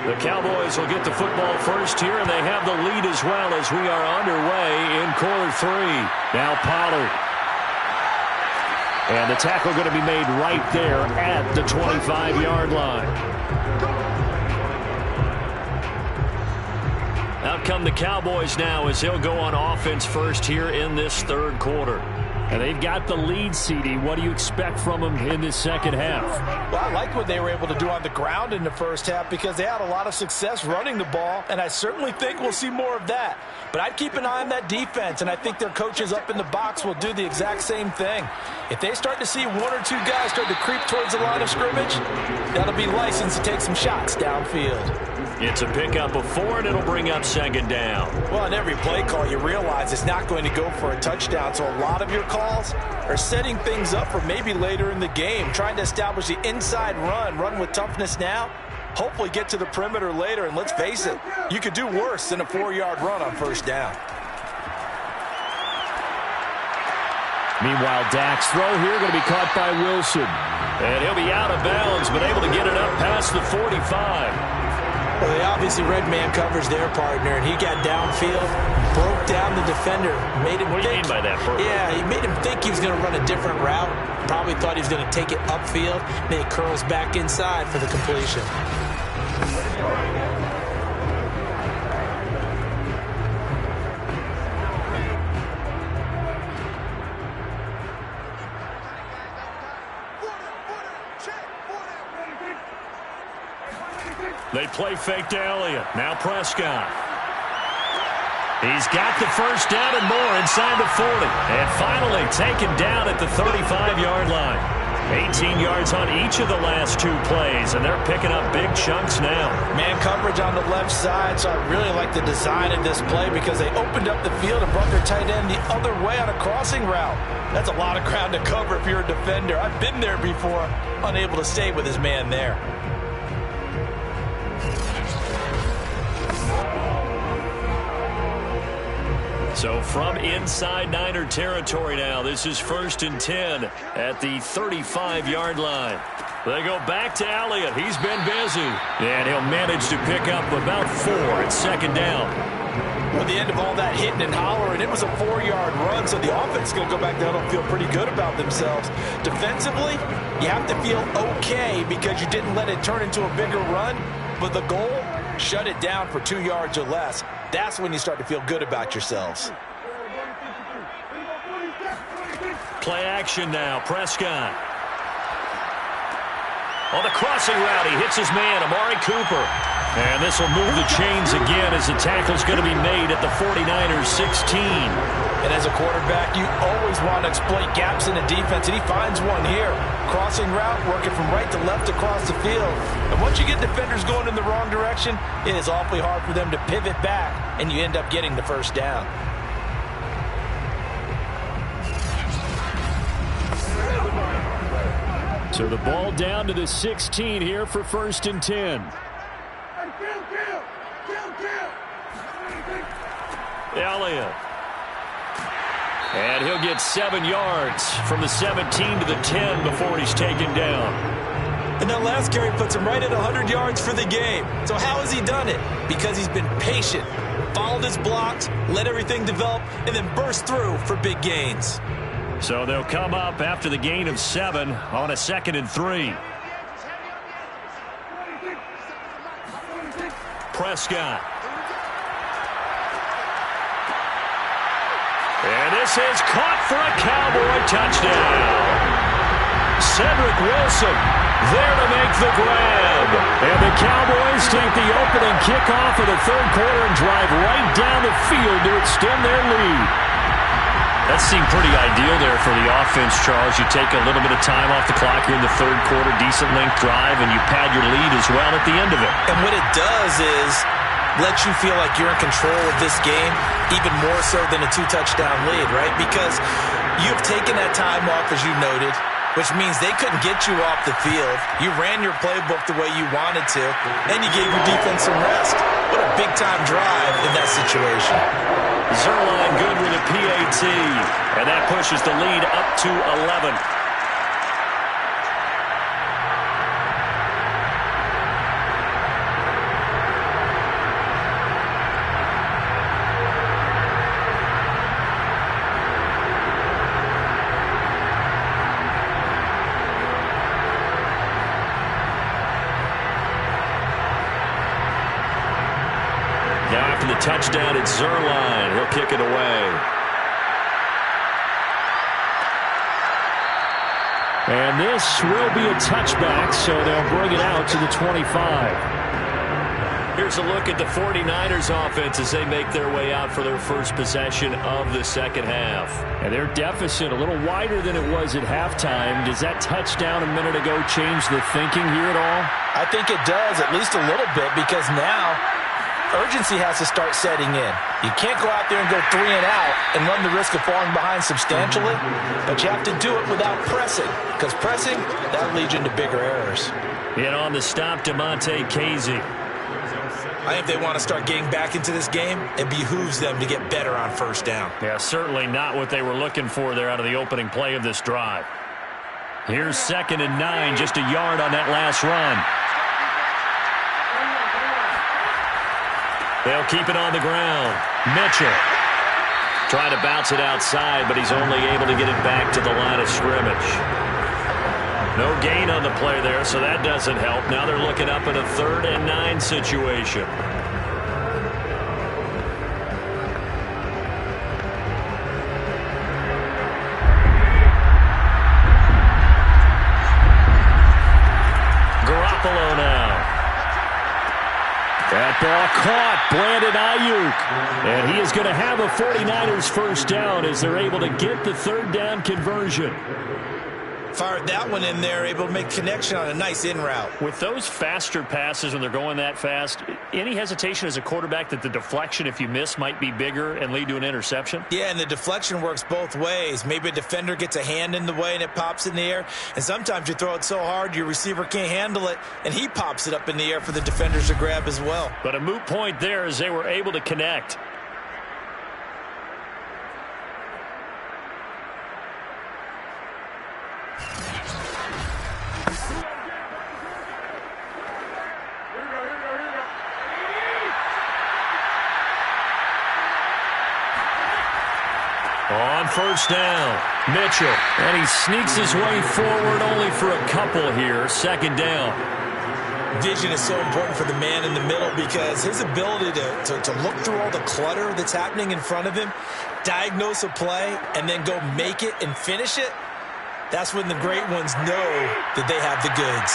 The Cowboys will get the football first here, and they have the lead as well as we are underway in quarter three. Now Pollard. And the tackle going to be made right there at the 25-yard line. Out come the Cowboys now as they'll go on offense first here in this third quarter. And they've got the lead, CD. What do you expect from them in this second half? Well, I like what they were able to do on the ground in the first half because they had a lot of success running the ball, and I certainly think we'll see more of that. But I'd keep an eye on that defense, and I think their coaches up in the box will do the exact same thing. If they start to see one or two guys start to creep towards the line of scrimmage, that'll be licensed to take some shots downfield. It's a pickup of 4, and it'll bring up second down. Well, in every play call, you realize it's not going to go for a touchdown, so a lot of your calls are setting things up for maybe later in the game, trying to establish the inside run with toughness now, hopefully get to the perimeter later, and let's face it, you could do worse than a 4-yard run on first down. Meanwhile, Dak's throw here going to be caught by Wilson. And he'll be out of bounds, but able to get it up past the 45. Well, they obviously read man coverage their partner, and he got downfield, broke down the defender, made him What do you mean by that, Bert? Yeah, he made him think he was going to run a different route. Probably thought he was going to take it upfield, then he curls back inside for the completion. They play fake to Elliott. Now Prescott. He's got the first down and more inside the 40. And finally taken down at the 35-yard line. 18 yards on each of the last 2 plays, and they're picking up big chunks now. Man coverage on the left side, so I really like the design of this play because they opened up the field and brought their tight end the other way on a crossing route. That's a lot of ground to cover if you're a defender. I've been there before, unable to stay with his man there. So from inside Niner territory now, this is 1st and 10 at the 35-yard line. They go back to Elliott. He's been busy. And he'll manage to pick up about 4 at second down. At the end of all that hitting and hollering, it was a 4-yard run, so the offense is going to go back down and feel pretty good about themselves. Defensively, you have to feel okay because you didn't let it turn into a bigger run, but the goal, shut it down for 2 yards or less. That's when you start to feel good about yourselves. Play action now. Prescott. On the crossing route, he hits his man, Amari Cooper. And this will move the chains again as the tackle's going to be made at the 49ers 16. And as a quarterback, you always want to exploit gaps in the defense, and he finds one here. Crossing route, working from right to left across the field. And once you get defenders going in the wrong direction, it is awfully hard for them to pivot back, and you end up getting the first down. So the ball down to the 16 here for 1st and 10. Elliott. And he'll get 7 yards from the 17 to the 10 before he's taken down. And that last carry puts him right at 100 yards for the game. So how has he done it? Because he's been patient, followed his blocks, let everything develop, and then burst through for big gains. So they'll come up after the gain of 7 on a 2nd and 3. Prescott. And this is caught for a Cowboy touchdown. Cedric Wilson there to make the grab. And the Cowboys take the opening kickoff of the 3rd quarter and drive right down the field to extend their lead. That seemed pretty ideal there for the offense, Charles. You take a little bit of time off the clock here in the 3rd quarter, decent length drive, and you pad your lead as well at the end of it. And what it does is let you feel like you're in control of this game, even more so than a 2-touchdown lead, right? Because you've taken that time off, as you noted, which means they couldn't get you off the field. You ran your playbook the way you wanted to, and you gave your defense some rest. What a big-time drive in that situation. Zerline good with a PAT, and that pushes the lead up to 11. Touchdown at Zerline. He'll kick it away. And this will be a touchback, so they'll bring it out to the 25. Here's a look at the 49ers offense as they make their way out for their first possession of the 2nd half. And their deficit a little wider than it was at halftime. Does that touchdown a minute ago change the thinking here at all? I think it does, at least a little bit, because now urgency has to start setting in. You can't go out there and go 3 and out and run the risk of falling behind substantially, but you have to do it without pressing, because pressing, that'll lead you into bigger errors. And on the stop, DeMonte Casey. I think they want to start getting back into this game. It behooves them to get better on 1st down. Yeah, certainly not what they were looking for there out of the opening play of this drive. Here's 2nd and 9, just a yard on that last run. They'll keep it on the ground. Mitchell trying to bounce it outside, but he's only able to get it back to the line of scrimmage. No gain on the play there, so that doesn't help. Now they're looking up in a 3rd and 9 situation. Garoppolo now. That ball caught. Brandon Ayuk. And he is going to have a 49ers first down as they're able to get the 3rd down conversion. Fired that one in there, able to make connection on a nice in route. With those faster passes when they're going that fast, any hesitation as a quarterback that the deflection, if you miss, might be bigger and lead to an interception? Yeah, and the deflection works both ways. Maybe a defender gets a hand in the way and it pops in the air. And sometimes you throw it so hard your receiver can't handle it, and he pops it up in the air for the defenders to grab as well. But a moot point there as they were able to connect. On 1st down, Mitchell. And he sneaks his way forward only for a couple here. 2nd down. Vision is so important for the man in the middle because his ability to look through all the clutter that's happening in front of him, diagnose a play, and then go make it and finish it, that's when the great ones know that they have the goods.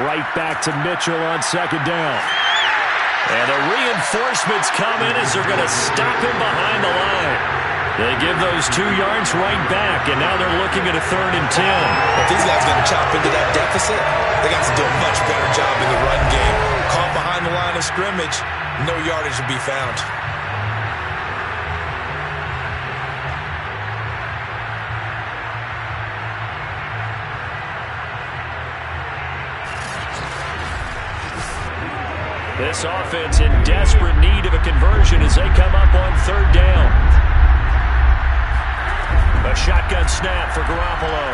Right back to Mitchell on 2nd down. And the reinforcements come in as they're going to stop him behind the line. They give those 2 yards right back, and now they're looking at a 3rd and 10. If these guys are going to chop into that deficit, they got to do a much better job in the run game. Caught behind the line of scrimmage, no yardage to be found. This offense in desperate need of a conversion as they come up on 3rd down. A shotgun snap for Garoppolo.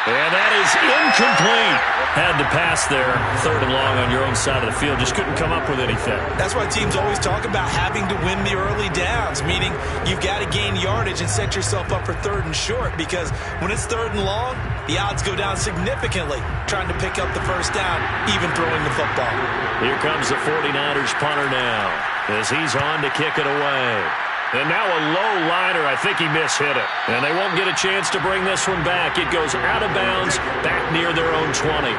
And that is incomplete. Had to pass there. 3rd and long on your own side of the field. Just couldn't come up with anything. That's why teams always talk about having to win the early downs, meaning you've got to gain yardage and set yourself up for 3rd and short, because when it's 3rd and long, the odds go down significantly trying to pick up the 1st down, even throwing the football. Here comes the 49ers punter now as he's on to kick it away. And now a low liner. I think he mishit it. And they won't get a chance to bring this one back. It goes out of bounds back near their own 20.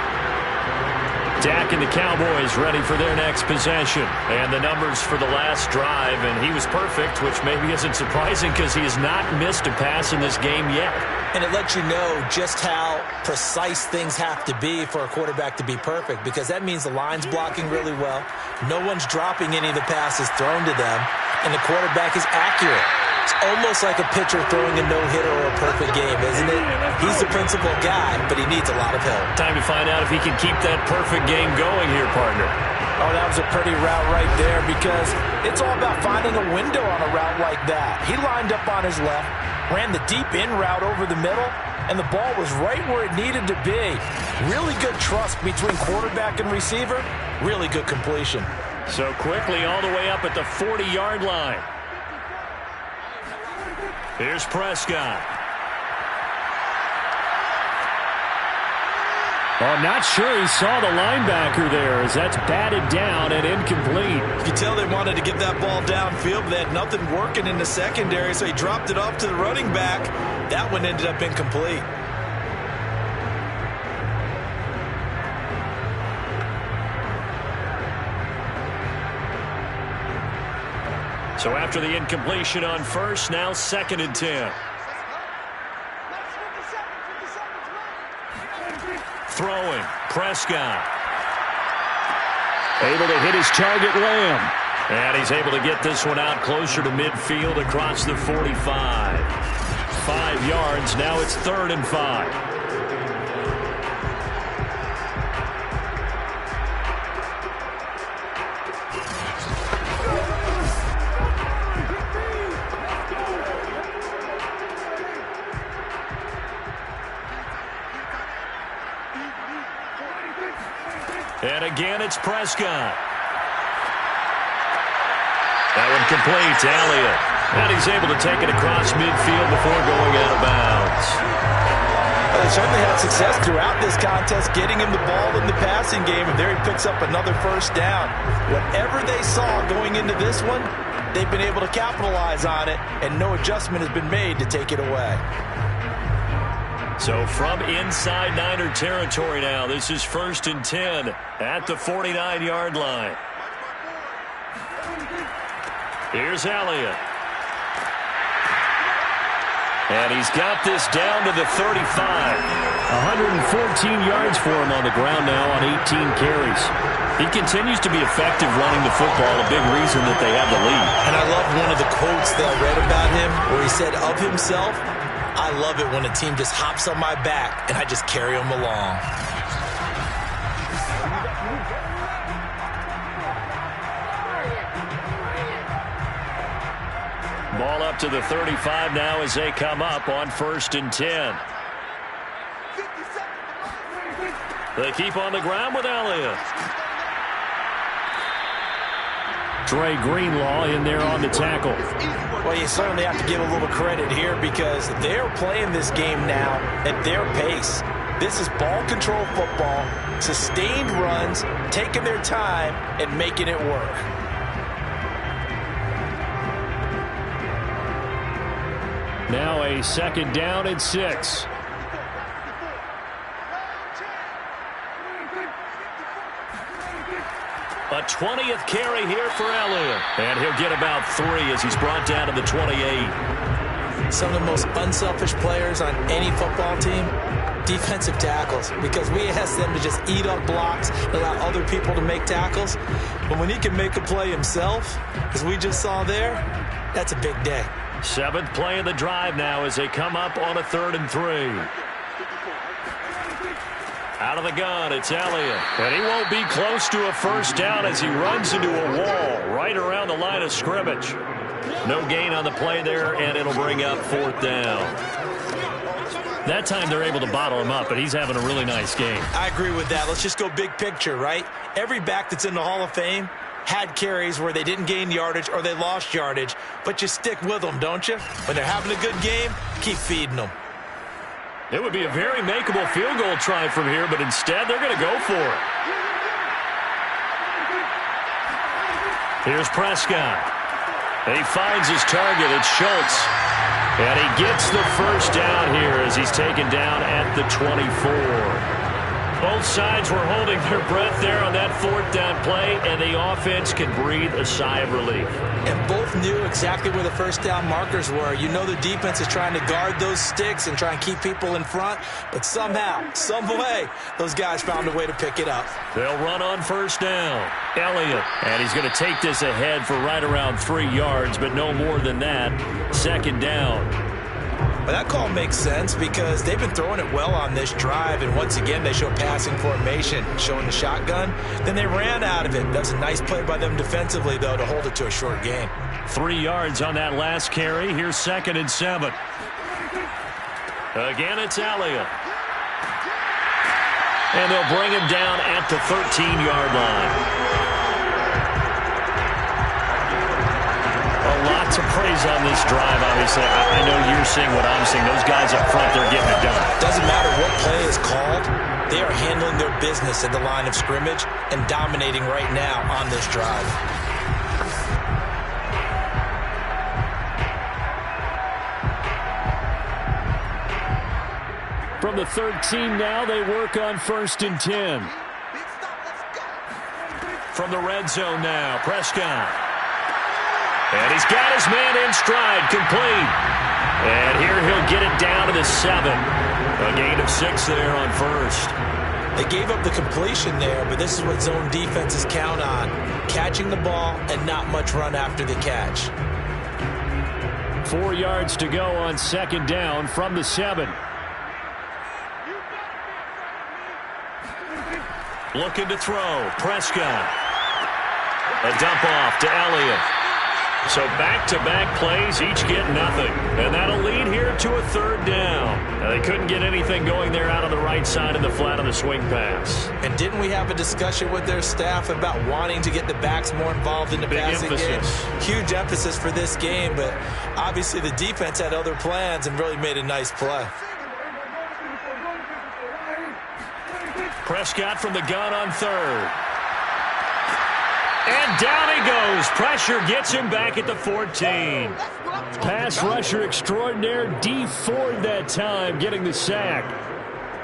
Dak and the Cowboys ready for their next possession. And the numbers for the last drive, and he was perfect, which maybe isn't surprising because he has not missed a pass in this game yet. And it lets you know just how precise things have to be for a quarterback to be perfect, because that means the line's blocking really well. No one's dropping any of the passes thrown to them, and the quarterback is accurate. It's almost like a pitcher throwing a no-hitter or a perfect game, isn't it? He's the principal guy, but he needs a lot of help. Time to find out if he can keep that perfect game going here, partner. Oh, that was a pretty route right there, because it's all about finding a window on a route like that. He lined up on his left, ran the deep in route over the middle, and the ball was right where it needed to be. Really good trust between quarterback and receiver. Really good completion. So quickly all the way up at the 40-yard line. Here's Prescott. Well, I'm not sure he saw the linebacker there, as that's batted down and incomplete. You could tell they wanted to get that ball downfield, but they had nothing working in the secondary, so he dropped it off to the running back. That one ended up incomplete. So after the incompletion on 1st, now 2nd and 10. Throwing, Prescott. Able to hit his target, Lamb. And he's able to get this one out closer to midfield across the 45. 5 yards, now it's 3rd and 5. And again, it's Prescott. That one complete to Elliott. And he's able to take it across midfield before going out of bounds. Well, they certainly had success throughout this contest, getting him the ball in the passing game, and there he picks up another 1st down. Whatever they saw going into this one, they've been able to capitalize on it, and no adjustment has been made to take it away. So from inside Niner territory now, this is 1st and 10 at the 49-yard line. Here's Elliott. And he's got this down to the 35. 114 yards for him on the ground now on 18 carries. He continues to be effective running the football, a big reason that they have the lead. And I love one of the quotes that I read about him where he said of himself, "I love it when a team just hops on my back and I just carry them along." Ball up to the 35 now as they come up on 1st and 10. They keep on the ground with Elliott. Dre Greenlaw in there on the tackle. Well, you certainly have to give a little credit here because they're playing this game now at their pace. This is ball control football, sustained runs, taking their time and making it work. Now a 2nd down and 6. A 20th carry here for Elliott. And he'll get about 3 as he's brought down to the 28. Some of the most unselfish players on any football team, defensive tackles, because we ask them to just eat up blocks and allow other people to make tackles. But when he can make a play himself, as we just saw there, that's a big day. 7th play of the drive now as they come up on a 3rd and 3. Out of the gun, it's Elliott. And he won't be close to a first down as he runs into a wall right around the line of scrimmage. No gain on the play there, and it'll bring up 4th down. That time they're able to bottle him up, but he's having a really nice game. I agree with that. Let's just go big picture, right? Every back that's in the Hall of Fame had carries where they didn't gain yardage or they lost yardage, but you stick with them, don't you? When they're having a good game, keep feeding them. It would be a very makeable field goal try from here, but instead they're going to go for it. Here's Prescott. He finds his target. It's Schultz. And he gets the first down here as he's taken down at the 24. Both sides were holding their breath there on that 4th down play, and the offense can breathe a sigh of relief. And both knew exactly where the first down markers were. You know the defense is trying to guard those sticks and try and keep people in front, but somehow, some way, those guys found a way to pick it up. They'll run on first down. Elliott, and he's going to take this ahead for right around 3 yards, but no more than that. 2nd down. Well, that call makes sense because they've been throwing it well on this drive, and once again they show passing formation, showing the shotgun. Then they ran out of it. That was a nice play by them defensively, though, to hold it to a short gain. 3 yards on that last carry. Here's 2nd and 7. Again, it's Elliott. And they'll bring him down at the 13-yard line. A lot to praise on this drive, obviously. I know you're seeing what I'm seeing. Those guys up front, they're getting it done. Doesn't matter what play is called. They are handling their business at the line of scrimmage and dominating right now on this drive. From the 13 now, they work on 1st and 10. From the red zone now, Prescott. And he's got his man in stride, complete. And here he'll get it down to the 7. A gain of 6 there on 1st. They gave up the completion there, but this is what zone defenses count on. Catching the ball and not much run after the catch. 4 yards to go on 2nd down from the 7. Looking to throw. Prescott. A dump off to Elliott. So back-to-back plays, each get nothing. And that'll lead here to a 3rd down. Now, they couldn't get anything going there out on the right side of the flat on the swing pass. And didn't we have a discussion with their staff about wanting to get the backs more involved in the passing game? Huge emphasis for this game, but obviously the defense had other plans and really made a nice play. Prescott from the gun on 3rd. And down he goes. Pressure gets him back at the 14. Pass rusher extraordinaire, D Ford that time, getting the sack.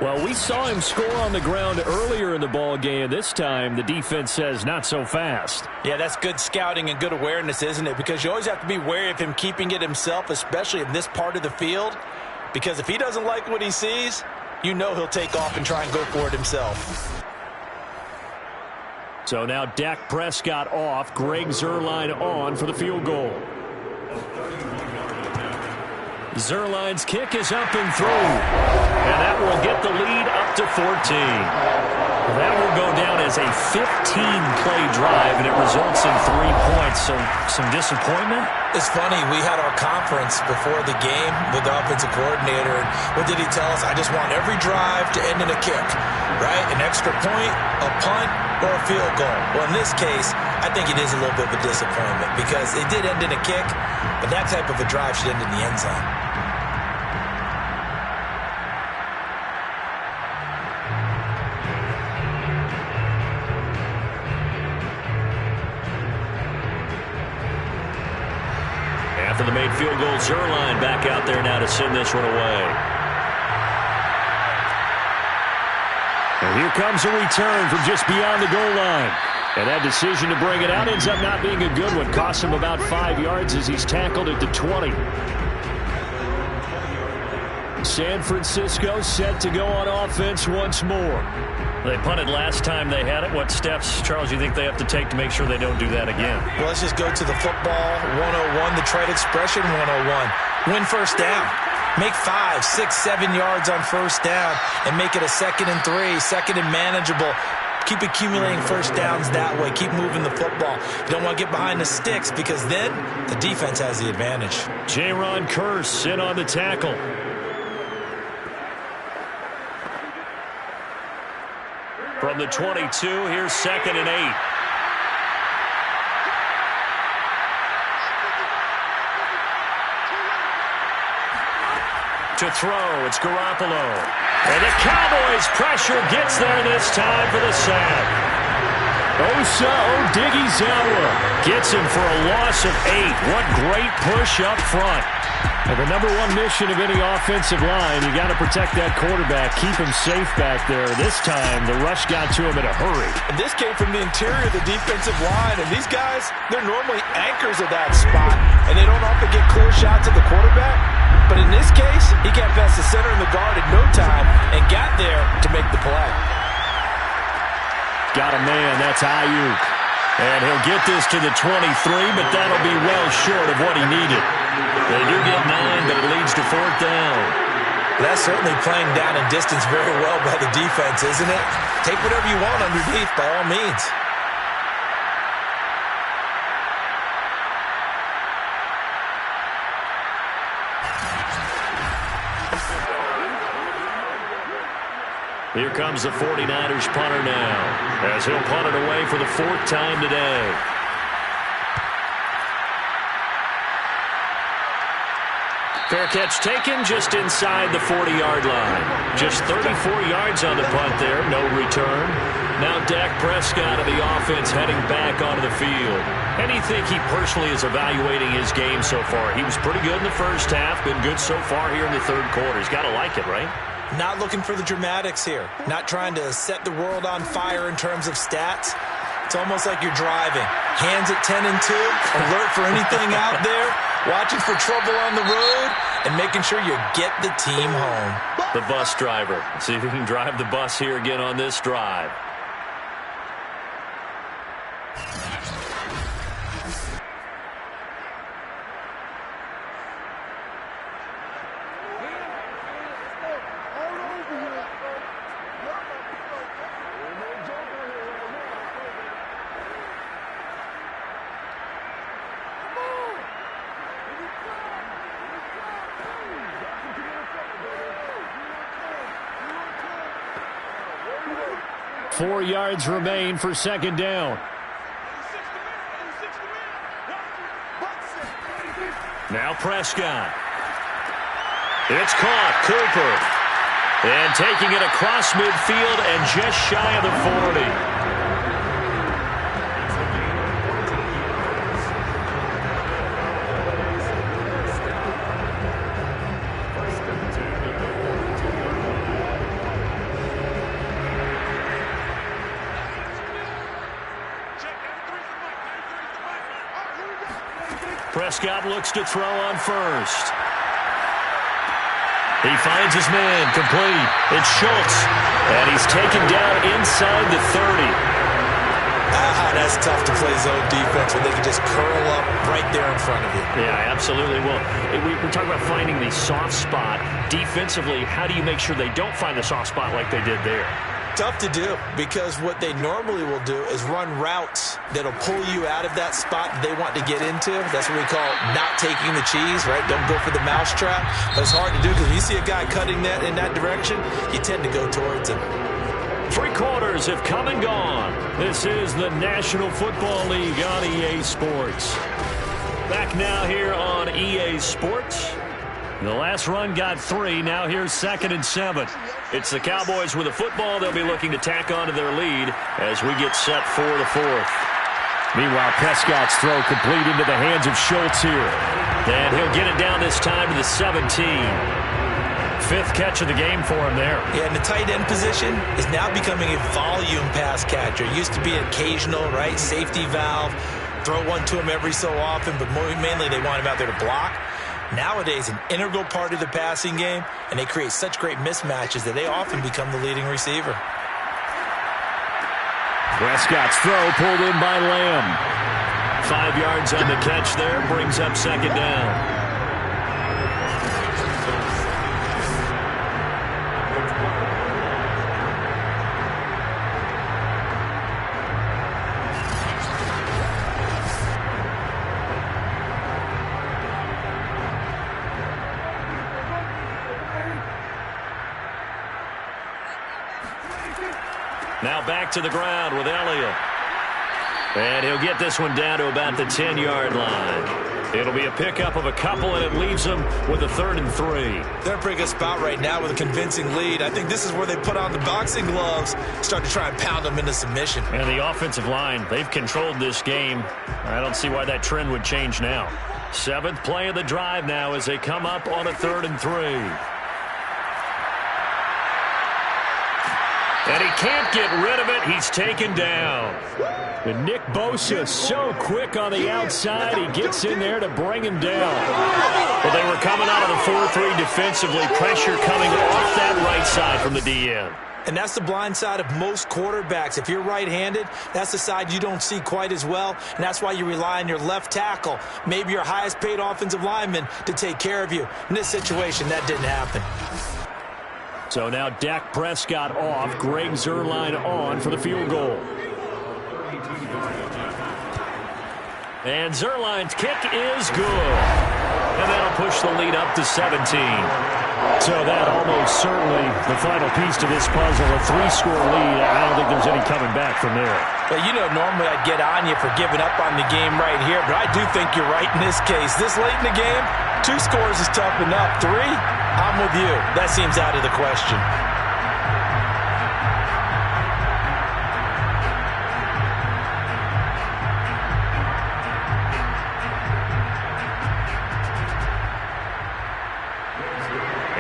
Well, we saw him score on the ground earlier in the ball game. This time, the defense says not so fast. Yeah, that's good scouting and good awareness, isn't it? Because you always have to be wary of him keeping it himself, especially in this part of the field. Because if he doesn't like what he sees, you know he'll take off and try and go for it himself. So now Dak Prescott off, Greg Zuerlein on for the field goal. Zuerlein's kick is up and through. And that will get the lead up to 14. That will go down as a 15-play drive, and it results in 3 points. So some disappointment? It's funny. We had our conference before the game with the offensive coordinator. And what did he tell us? I just want every drive to end in a kick, right? An extra point, a punt, or a field goal. Well, in this case, I think it is a little bit of a disappointment because it did end in a kick, but that type of a drive should end in the end zone. After the made field goal, Zuerlein back out there now to send this one away. And here comes a return from just beyond the goal line. And that decision to bring it out ends up not being a good one. Costs him about 5 yards as he's tackled at the 20. San Francisco set to go on offense once more. They punted last time they had it. What steps, Charles, do you think they have to take to make sure they don't do that again? Well, let's just go to the football 101, the trade expression 101. Win first down. Make 5, 6, 7 yards on first down and make it a 2nd and 3, 2nd and manageable. Keep accumulating first downs that way. Keep moving the football. You don't want to get behind the sticks because then the defense has the advantage. Jaron Kearse in on the tackle. From the 22, here's 2nd and 8. To throw, it's Garoppolo. And the Cowboys pressure gets there this time for the sack. Osa Odighizuwa gets him for a loss of 8. What great push up front. And the number one mission of any offensive line, you got to protect that quarterback, keep him safe back there. This time, the rush got to him in a hurry. And this came from the interior of the defensive line, and these guys, they're normally anchors of that spot, and they don't often get clear shots at the quarterback. But in this case, he got past the center and the guard in no time and got there to make the play. Got a man, that's Ayuk. And he'll get this to the 23, but that'll be well short of what he needed. They do get 9, but it leads to 4th down. That's certainly playing down in distance very well by the defense, isn't it? Take whatever you want underneath by all means. Here comes the 49ers punter now, as he'll punt it away for the 4th time today. Fair catch taken just inside the 40-yard line. Just 34 yards on the punt there, no return. Now Dak Prescott of the offense heading back onto the field. And you think he personally is evaluating his game so far? He was pretty good in the first half, been good so far here in the 3rd quarter. He's got to like it, right? Not looking for the dramatics here. Not trying to set the world on fire in terms of stats. It's almost like you're driving. Hands at 10 and 2, alert for anything out there, watching for trouble on the road, and making sure you get the team home. The bus driver. See if he can drive the bus here again on this drive. Four yards remain for 2nd down. Now Prescott. It's caught. Cooper. And taking it across midfield and just shy of the 40. Prescott looks to throw on first. He finds his man complete. It's Schultz. And he's taken down inside the 30. That's tough to play zone defense when they can just curl up right there in front of you. Yeah, absolutely. Well, we're talking about finding the soft spot. Defensively, how do you make sure they don't find the soft spot like they did there? Tough to do because what they normally will do is run routes that'll pull you out of that spot they want to get into. That's what we call not taking the cheese, right? Don't go for the mousetrap. But it's hard to do because when you see a guy cutting that in that direction, you tend to go towards him. 3 quarters have come and gone. This is the National Football League on EA Sports. Back now here on EA Sports. The last run got 3. Now here's 2nd and 7. It's the Cowboys with the football. They'll be looking to tack onto their lead as we get set for the 4th. Meanwhile, Prescott's throw complete into the hands of Schultz here. And he'll get it down this time to the 17. fifth catch of the game for him there. Yeah, and the tight end position is now becoming a volume pass catcher. It used to be occasional, right? Safety valve, throw one to him every so often, but mainly they want him out there to block. Nowadays, an integral part of the passing game, and they create such great mismatches that they often become the leading receiver. Prescott's throw pulled in by Lamb. 5 yards on the catch there, brings up second down. Now back to the ground with Elliott. And he'll get this one down to about the 10-yard line. It'll be a pickup of a couple, and it leaves them with a 3rd and 3. They're in a pretty good spot right now with a convincing lead. I think this is where they put on the boxing gloves, start to try and pound them into submission. And the offensive line, they've controlled this game. I don't see why that trend would change now. 7th play of the drive now as they come up on a 3rd and 3. And he can't get rid of it. He's taken down. And Nick Bosa so quick on the outside. He gets in there to bring him down. Well, they were coming out of the 4-3 defensively. Pressure coming off that right side from the DN. And that's the blind side of most quarterbacks. If you're right-handed, that's the side you don't see quite as well. And that's why you rely on your left tackle, maybe your highest-paid offensive lineman, to take care of you. In this situation, that didn't happen. So now Dak Prescott off, Greg Zuerlein on for the field goal. And Zuerlein's kick is good. And that'll push the lead up to 17. So that almost certainly the final piece to this puzzle, a 3-score lead. I don't think there's any coming back from there. Well, you know, normally I'd get on you for giving up on the game right here, but I do think you're right in this case. This late in the game, 2 scores is tough enough. 3, I'm with you. That seems out of the question.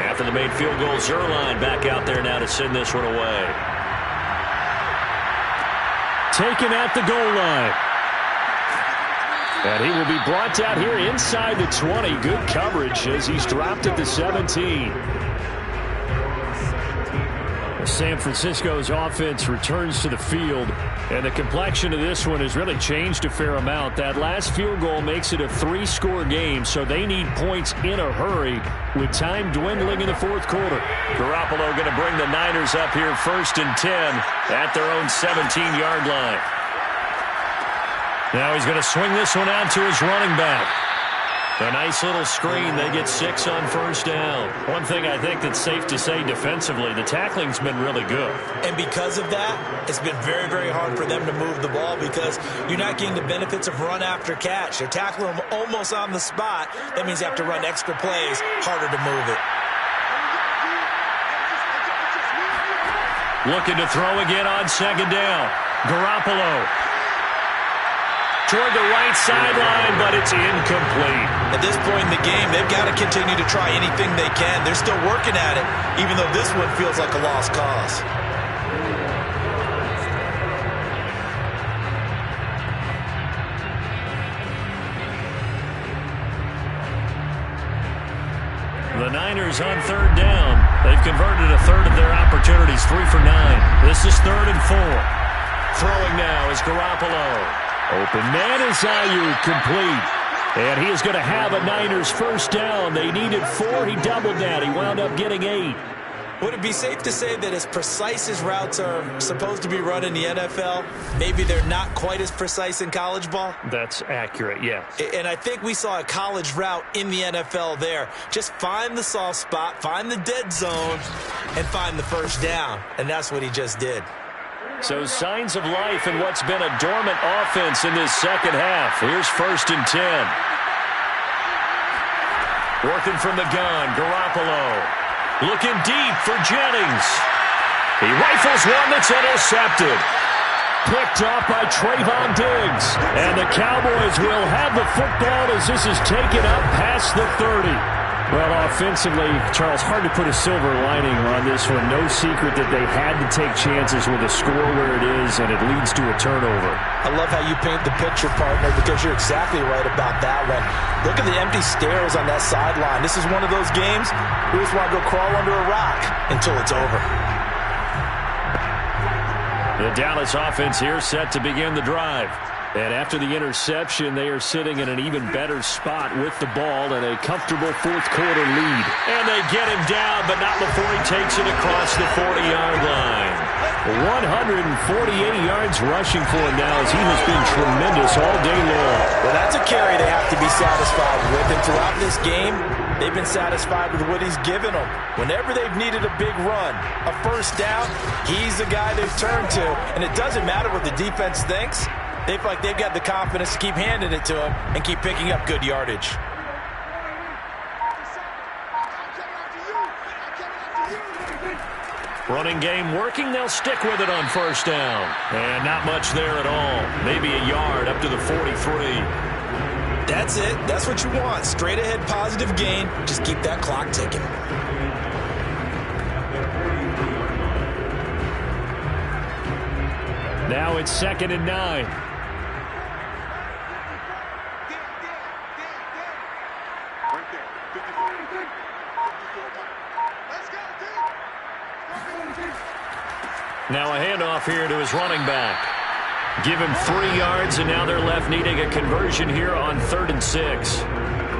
After the made field goal, Zuerlein back out there now to send this one away. Taken at the goal line. And he will be brought down here inside the 20. Good coverage as he's dropped at the 17. San Francisco's offense returns to the field, and the complexion of this one has really changed a fair amount. That last field goal makes it a 3-score game, so they need points in a hurry with time dwindling in the 4th quarter. Garoppolo going to bring the Niners up here 1st and 10 at their own 17-yard line. Now he's going to swing this one out to his running back. A nice little screen. They get 6 on 1st down. One thing I think that's safe to say defensively, the tackling's been really good. And because of that, it's been very, very hard for them to move the ball because you're not getting the benefits of run after catch. They're tackling them almost on the spot. That means you have to run extra plays, harder to move it. Looking to throw again on 2nd down. Garoppolo toward the right sideline, but it's incomplete. At this point in the game, they've got to continue to try anything they can. They're still working at it, even though this one feels like a lost cause. The Niners on 3rd down. They've converted a 3rd of their opportunities, 3 for 9. This is 3rd and 4. Throwing now is Garoppolo. Open man is Ayuk, complete. And he is going to have a Niners 1st down. They needed 4. He doubled that. He wound up getting 8. Would it be safe to say that as precise as routes are supposed to be run in the NFL, maybe they're not quite as precise in college ball? That's accurate, yeah. And I think we saw a college route in the NFL there. Just find the soft spot, find the dead zone, and find the 1st down. And that's what he just did. So signs of life in what's been a dormant offense in this 2nd half. Here's 1st and 10. Working from the gun, Garoppolo. Looking deep for Jennings. He rifles one that's intercepted. Picked off by Trayvon Diggs. And the Cowboys will have the football as this is taken up past the 30. Well, offensively, Charles, hard to put a silver lining on this one. No secret that they had to take chances with a score where it is, and it leads to a turnover. I love how you paint the picture, partner, because you're exactly right about that one. Look at the empty stares on that sideline. This is one of those games we just want to go crawl under a rock until it's over. The Dallas offense here set to begin the drive. And after the interception, they are sitting in an even better spot with the ball and a comfortable fourth-quarter lead. And they get him down, but not before he takes it across the 40-yard line. 148 yards rushing for him now as he has been tremendous all day long. Well, that's a carry they have to be satisfied with. And throughout this game, they've been satisfied with what he's given them. Whenever they've needed a big run, a first down, he's the guy they've turned to. And it doesn't matter what the defense thinks. They feel like they've got the confidence to keep handing it to him and keep picking up good yardage. Running game working. They'll stick with it on first down. And not much there at all. Maybe a yard up to the 43. That's it. That's what you want. Straight ahead positive gain. Just keep that clock ticking. Now it's 2nd and 9. Now a handoff here to his running back. Give him 3 yards, and now they're left needing a conversion here on 3rd and 6.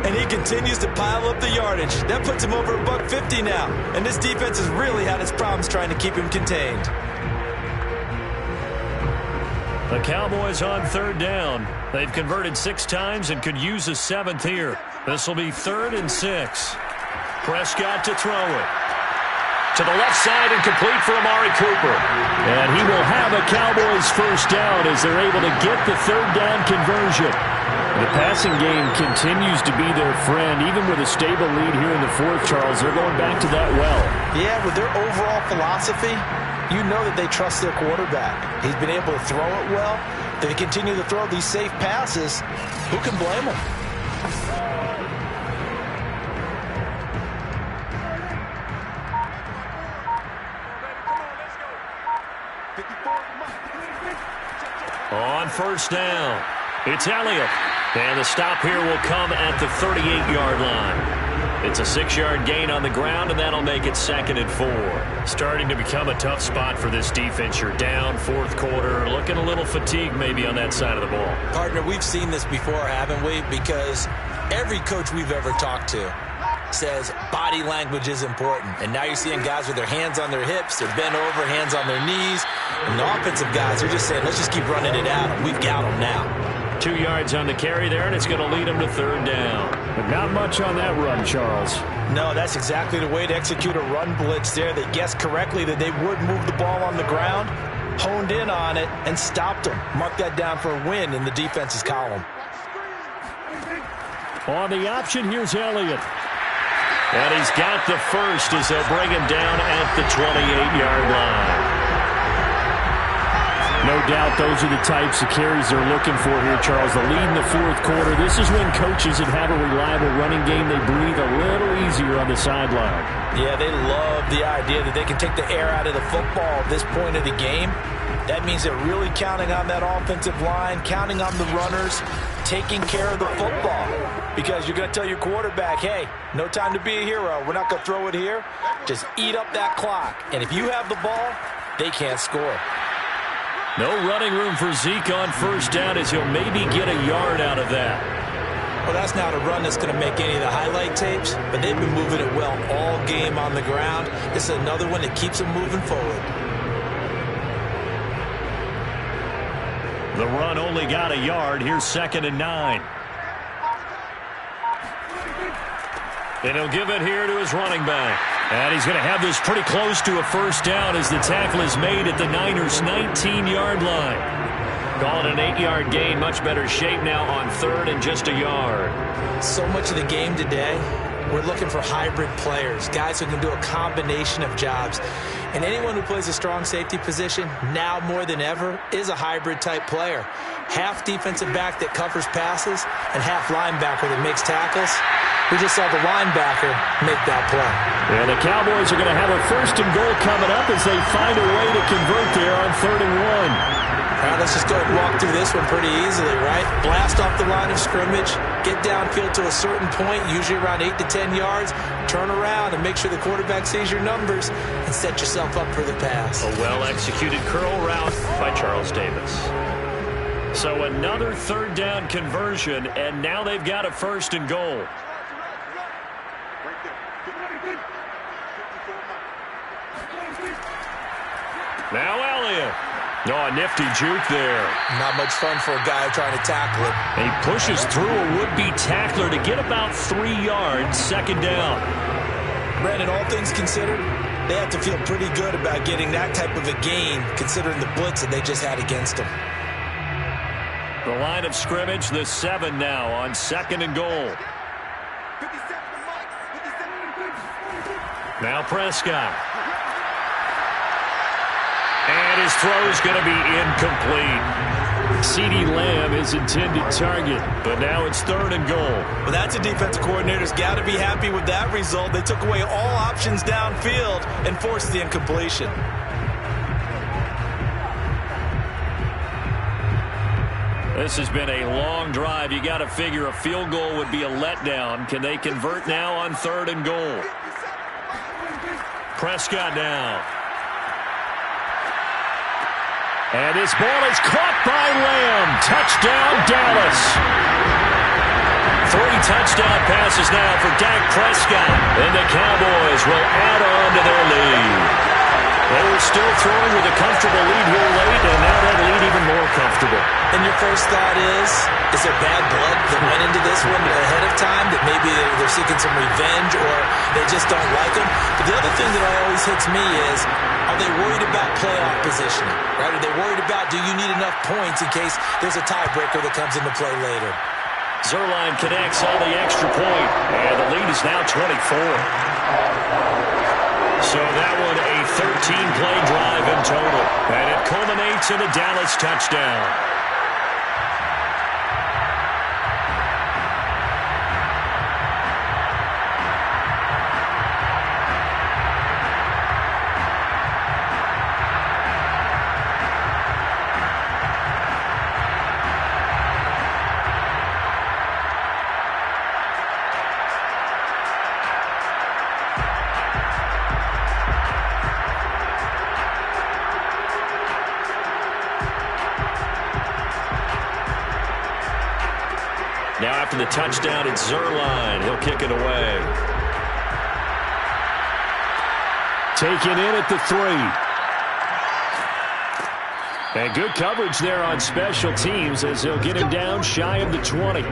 And he continues to pile up the yardage. That puts him over $150 now. And this defense has really had its problems trying to keep him contained. The Cowboys on 3rd down. They've converted 6 times and could use a 7th here. This will be 3rd and 6. Prescott to throw it. To the left side and complete for Amari Cooper. And he will have a Cowboys first down as they're able to get the 3rd down conversion. The passing game continues to be their friend. Even with a stable lead here in the 4th, Charles, they're going back to that well. Yeah, with their overall philosophy, you know that they trust their quarterback. He's been able to throw it well. They continue to throw these safe passes. Who can blame them? On first down, it's Elliott. And the stop here will come at the 38-yard line. It's a 6-yard gain on the ground, and that'll make it 2nd and 4. Starting to become a tough spot for this defense. You're down 4th quarter, looking a little fatigued maybe on that side of the ball. Partner, we've seen this before, haven't we? Because every coach we've ever talked to says body language is important. And now you're seeing guys with their hands on their hips, they're bent over, hands on their knees. And the offensive guys are just saying, let's just keep running it out. We've got them now. 2 yards on the carry there, and it's going to lead them to 3rd down. But not much on that run, Charles. No, that's exactly the way to execute a run blitz there. They guessed correctly that they would move the ball on the ground, honed in on it, and stopped them. Mark that down for a win in the defense's column. On the option, here's Elliott. And he's got the first as they'll bring him down at the 28-yard line. No doubt those are the types of carries they're looking for here, Charles. The lead in the 4th quarter. This is when coaches that have a reliable running game, they breathe a little easier on the sideline. Yeah, they love the idea that they can take the air out of the football at this point of the game. That means they're really counting on that offensive line, counting on the runners, taking care of the football. Because you're going to tell your quarterback, hey, no time to be a hero. We're not going to throw it here. Just eat up that clock. And if you have the ball, they can't score. No running room for Zeke on first down as he'll maybe get a yard out of that. Well, that's not a run that's going to make any of the highlight tapes, but they've been moving it well all game on the ground. This is another one that keeps them moving forward. The run only got a yard. Here's 2nd and 9. And he'll give it here to his running back. And he's going to have this pretty close to a first down as the tackle is made at the Niners' 19-yard line. Call it an 8-yard gain. Much better shape now on 3rd and just a yard. So much of the game today, we're looking for hybrid players, guys who can do a combination of jobs. And anyone who plays a strong safety position, now more than ever, is a hybrid-type player. Half defensive back that covers passes and half linebacker that makes tackles. We just saw the linebacker make that play. And the Cowboys are going to have a 1st and goal coming up as they find a way to convert there on 3rd and 1. All right, let's just go ahead and walk through this one pretty easily, right? Blast off the line of scrimmage, get downfield to a certain point, usually around 8 to 10 yards, turn around and make sure the quarterback sees your numbers and set yourself up for the pass. A well-executed curl route by Charles Davis. So another 3rd down conversion, and now they've got a 1st and goal. Now Elliott. Oh, a nifty juke there. Not much fun for a guy trying to tackle it. And he pushes through a would-be tackler to get about 3 yards, 2nd down. Brandon, all things considered, they have to feel pretty good about getting that type of a gain considering the blitz that they just had against them. The line of scrimmage, the 7 now on 2nd and goal. Now Prescott. And his throw is going to be incomplete. CeeDee Lamb is intended target, but now it's 3rd and goal. Well, that's a defensive coordinator's got to be happy with that result. They took away all options downfield and forced the incompletion. This has been a long drive. You got to figure a field goal would be a letdown. Can they convert now on 3rd and goal? Prescott now. And this ball is caught by Lamb. Touchdown, Dallas. 3 touchdown passes now for Dak Prescott. And the Cowboys will add on to their lead. They were still throwing with a comfortable lead here late, and now that lead even more comfortable. And your first thought is there bad blood that went into this one ahead of time, that maybe they're seeking some revenge or they just don't like them? But the other thing that always hits me is, are they worried about playoff positioning? Right? Are they worried about, do you need enough points in case there's a tiebreaker that comes into play later? Zerline connects on the extra point, and the lead is now 24. So that one a 13-play drive in total, and it culminates in a Dallas touchdown. Now after the touchdown, it's Zerline. He'll kick it away. Taken in at the 3. And good coverage there on special teams as he'll get him down shy of the 20.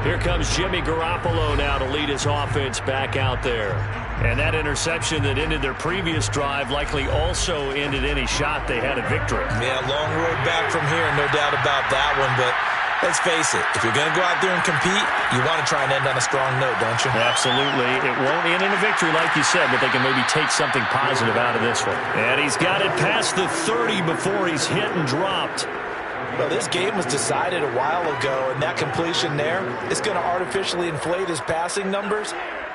Here comes Jimmy Garoppolo now to lead his offense back out there. And that interception that ended their previous drive likely also ended any shot they had at victory. Yeah, long road back from here, no doubt about that one. But let's face it, if you're going to go out there and compete, you want to try and end on a strong note, don't you? Absolutely. It won't end in a victory like you said, but they can maybe take something positive out of this one. And he's got it past the 30 before he's hit and dropped. Well, this game was decided a while ago, and that completion there is going to artificially inflate his passing numbers.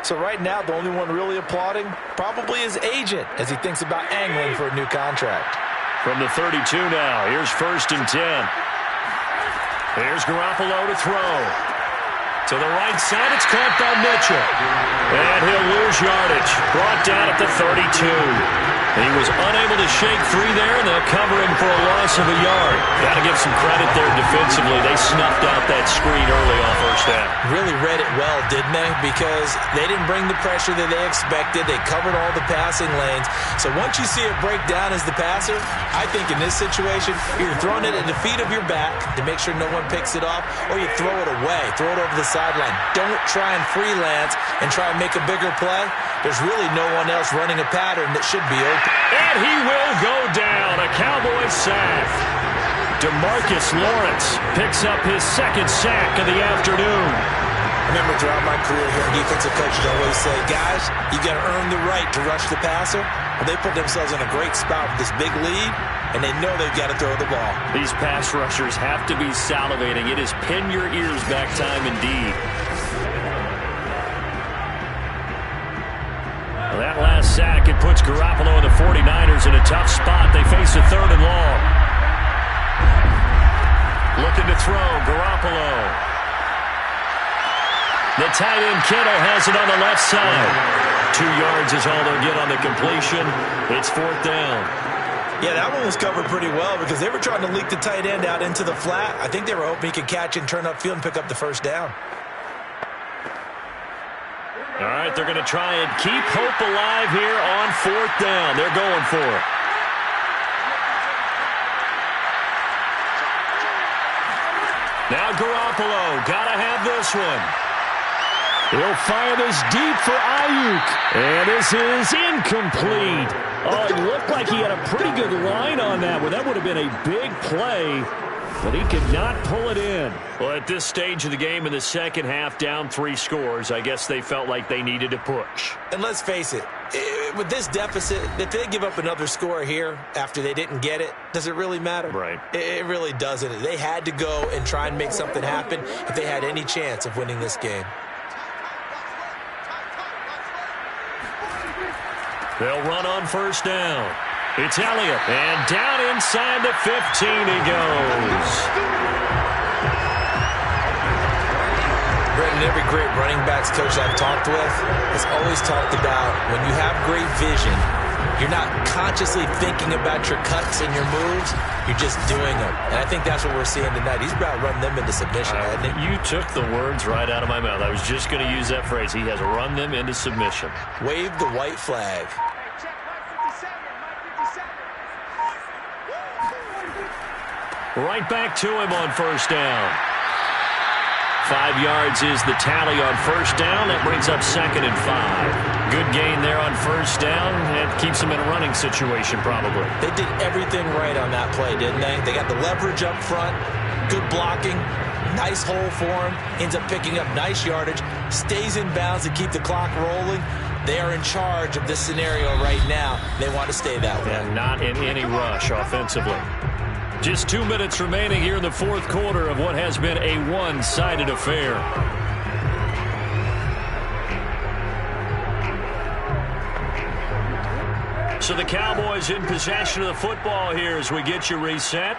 So right now, the only one really applauding probably his agent as he thinks about angling for a new contract. From the 32 now, here's 1st and 10. Here's Garoppolo to throw. To the right side, it's caught by Mitchell. And he'll lose yardage. Brought down at the 32. He was unable to shake free there, and they'll cover him for a loss of a yard. Got to give some credit there defensively. They snuffed out that screen early on 1st down. Really read it well, didn't they? Because they didn't bring the pressure that they expected. They covered all the passing lanes. So once you see it break down as the passer, I think in this situation, you're throwing it at the feet of your back to make sure no one picks it off, or you throw it away, throw it over the sideline. Don't try and freelance and try and make a bigger play. There's really no one else running a pattern that should be open. And he will go down. A Cowboys sack. DeMarcus Lawrence picks up his 2nd sack of the afternoon. I remember throughout my career here, defensive coaches always say, guys, you got to earn the right to rush the passer. Well, they put themselves in a great spot with this big lead. and they know they've got to throw the ball. These pass rushers have to be salivating. It is pin your ears back time indeed. Well, that last sack, it puts Garoppolo and the 49ers in a tough spot. They face a 3rd and long. Looking to throw, Garoppolo. The tight end Kittle has it on the left side. 2 yards is all they'll get on the completion. It's 4th down. Yeah, that one was covered pretty well because they were trying to leak the tight end out into the flat. I think they were hoping he could catch and turn upfield and pick up the 1st down. All right, they're going to try and keep hope alive here on 4th down. They're going for it. Now Garoppolo, got to have this one. He'll fire this deep for Ayuk. And this is incomplete. Oh, it looked like he had a pretty good line on that one. That would have been a big play, but he could not pull it in. Well, at this stage of the game in the second half, down 3 scores, I guess they felt like they needed to push. And let's face it, with this deficit, if they give up another score here after they didn't get it, does it really matter? Right. It really doesn't. They had to go and try and make something happen if they had any chance of winning this game. They'll run on 1st down. It's Elliott, and down inside the 15 he goes. Brendan, every great running backs coach I've talked with has always talked about when you have great vision, you're not consciously thinking about your cuts and your moves, you're just doing them. And I think that's what we're seeing tonight. He's about to run them into submission, hasn't he? You took the words right out of my mouth. I was just going to use that phrase. He has run them into submission. Wave the white flag. Right back to him on 1st down. 5 yards is the tally on 1st down. That brings up 2nd and 5. Good gain there on 1st down. It keeps them in a running situation probably. They did everything right on that play, didn't they? They got the leverage up front, good blocking, nice hole for him, ends up picking up nice yardage, stays in bounds to keep the clock rolling. They are in charge of this scenario right now. They want to stay that way. And not in any rush offensively. Just 2 minutes remaining here in the 4th quarter of what has been a one-sided affair. So the Cowboys in possession of the football here as we get you reset.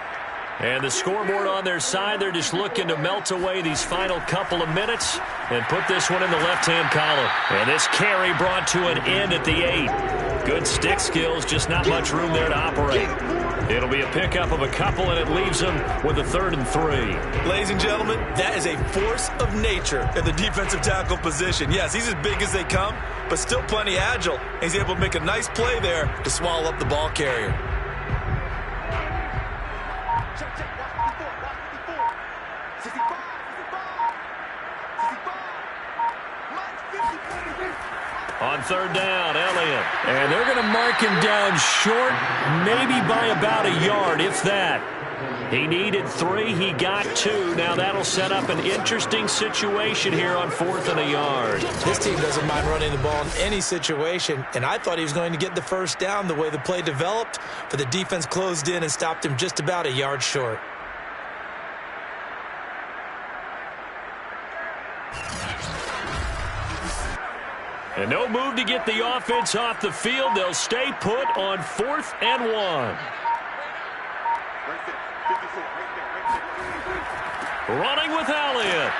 And the scoreboard on their side, they're just looking to melt away these final couple of minutes and put this one in the left-hand column. And this carry brought to an end at the 8. Good stick skills, just not much room there to operate. It'll be a pickup of a couple, and it leaves them with a 3rd and 3. Ladies and gentlemen, that is a force of nature in the defensive tackle position. Yes, he's as big as they come, but still plenty agile. He's able to make a nice play there to swallow up the ball carrier. On 3rd down, Elliott. And they're going to mark him down short, maybe by about a yard, if that. He needed 3. He got 2. Now that'll set up an interesting situation here on 4th and a yard. This team doesn't mind running the ball in any situation, and I thought he was going to get the 1st down the way the play developed, but the defense closed in and stopped him just about a yard short. And no move to get the offense off the field. They'll stay put on 4th and 1. Running with Elliott.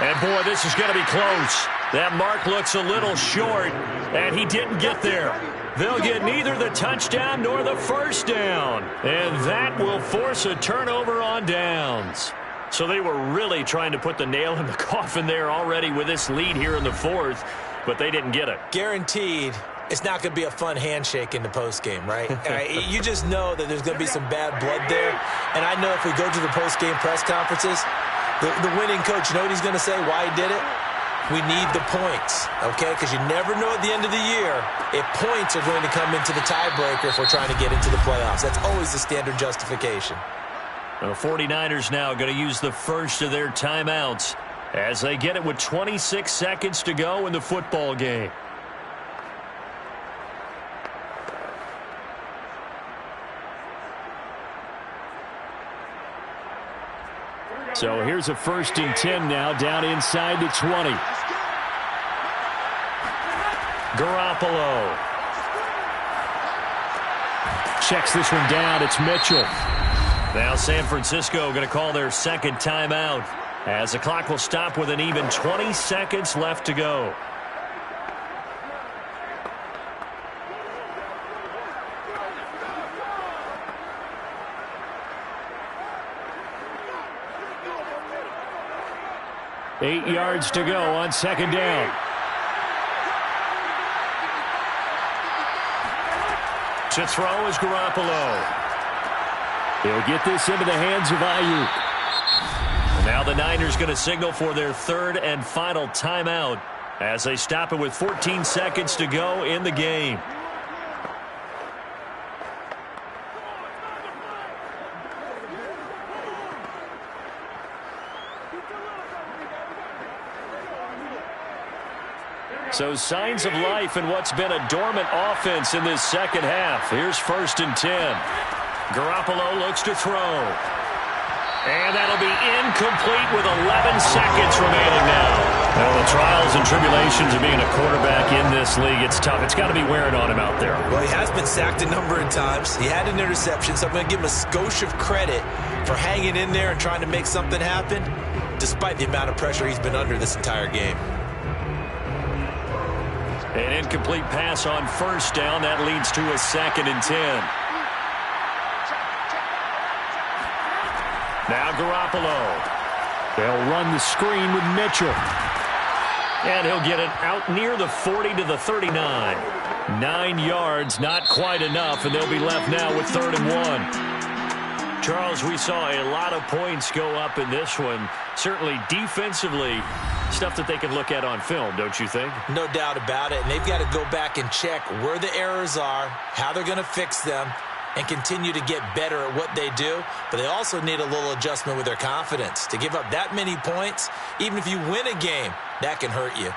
And, boy, this is going to be close. That mark looks a little short, and he didn't get there. They'll get neither the touchdown nor the 1st down. And that will force a turnover on downs. So they were really trying to put the nail in the coffin there already with this lead here in the 4th, but they didn't get it. Guaranteed it's not going to be a fun handshake in the postgame, right? You just know that there's going to be some bad blood there. And I know if we go to the postgame press conferences, the winning coach, you know what he's going to say, why he did it? We need the points, okay? Because you never know at the end of the year if points are going to come into the tiebreaker if we're trying to get into the playoffs. That's always the standard justification. The 49ers now going to use the first of their timeouts as they get it with 26 seconds to go in the football game. So here's a 1st and 10 now, down inside the 20. Garoppolo checks this one down. It's Mitchell. Now San Francisco going to call their 2nd timeout as the clock will stop with an even 20 seconds left to go. Eight yards to go on 2nd down. To throw is Garoppolo. He'll get this into the hands of Ayuk. Now the Niners going to signal for their 3rd and final timeout as they stop it with 14 seconds to go in the game. So signs of life in what's been a dormant offense in this 2nd half. Here's 1st and 10. Garoppolo looks to throw. And that'll be incomplete with 11 seconds remaining now. Well, the trials and tribulations of being a quarterback in this league, it's tough. It's got to be wearing on him out there. Well, he has been sacked a number of times. He had an interception, so I'm going to give him a skosh of credit for hanging in there and trying to make something happen, despite the amount of pressure he's been under this entire game. An incomplete pass on 1st down. That leads to a 2nd and 10. Now Garoppolo. They'll run the screen with Mitchell. And he'll get it out near the 40 to the 39. 9 yards, not quite enough, and they'll be left now with 3rd and 1. Charles, we saw a lot of points go up in this one. Certainly defensively, stuff that they can look at on film, don't you think? No doubt about it. And they've got to go back and check where the errors are, how they're going to fix them, and continue to get better at what they do. But they also need a little adjustment with their confidence. To give up that many points, even if you win a game, that can hurt you.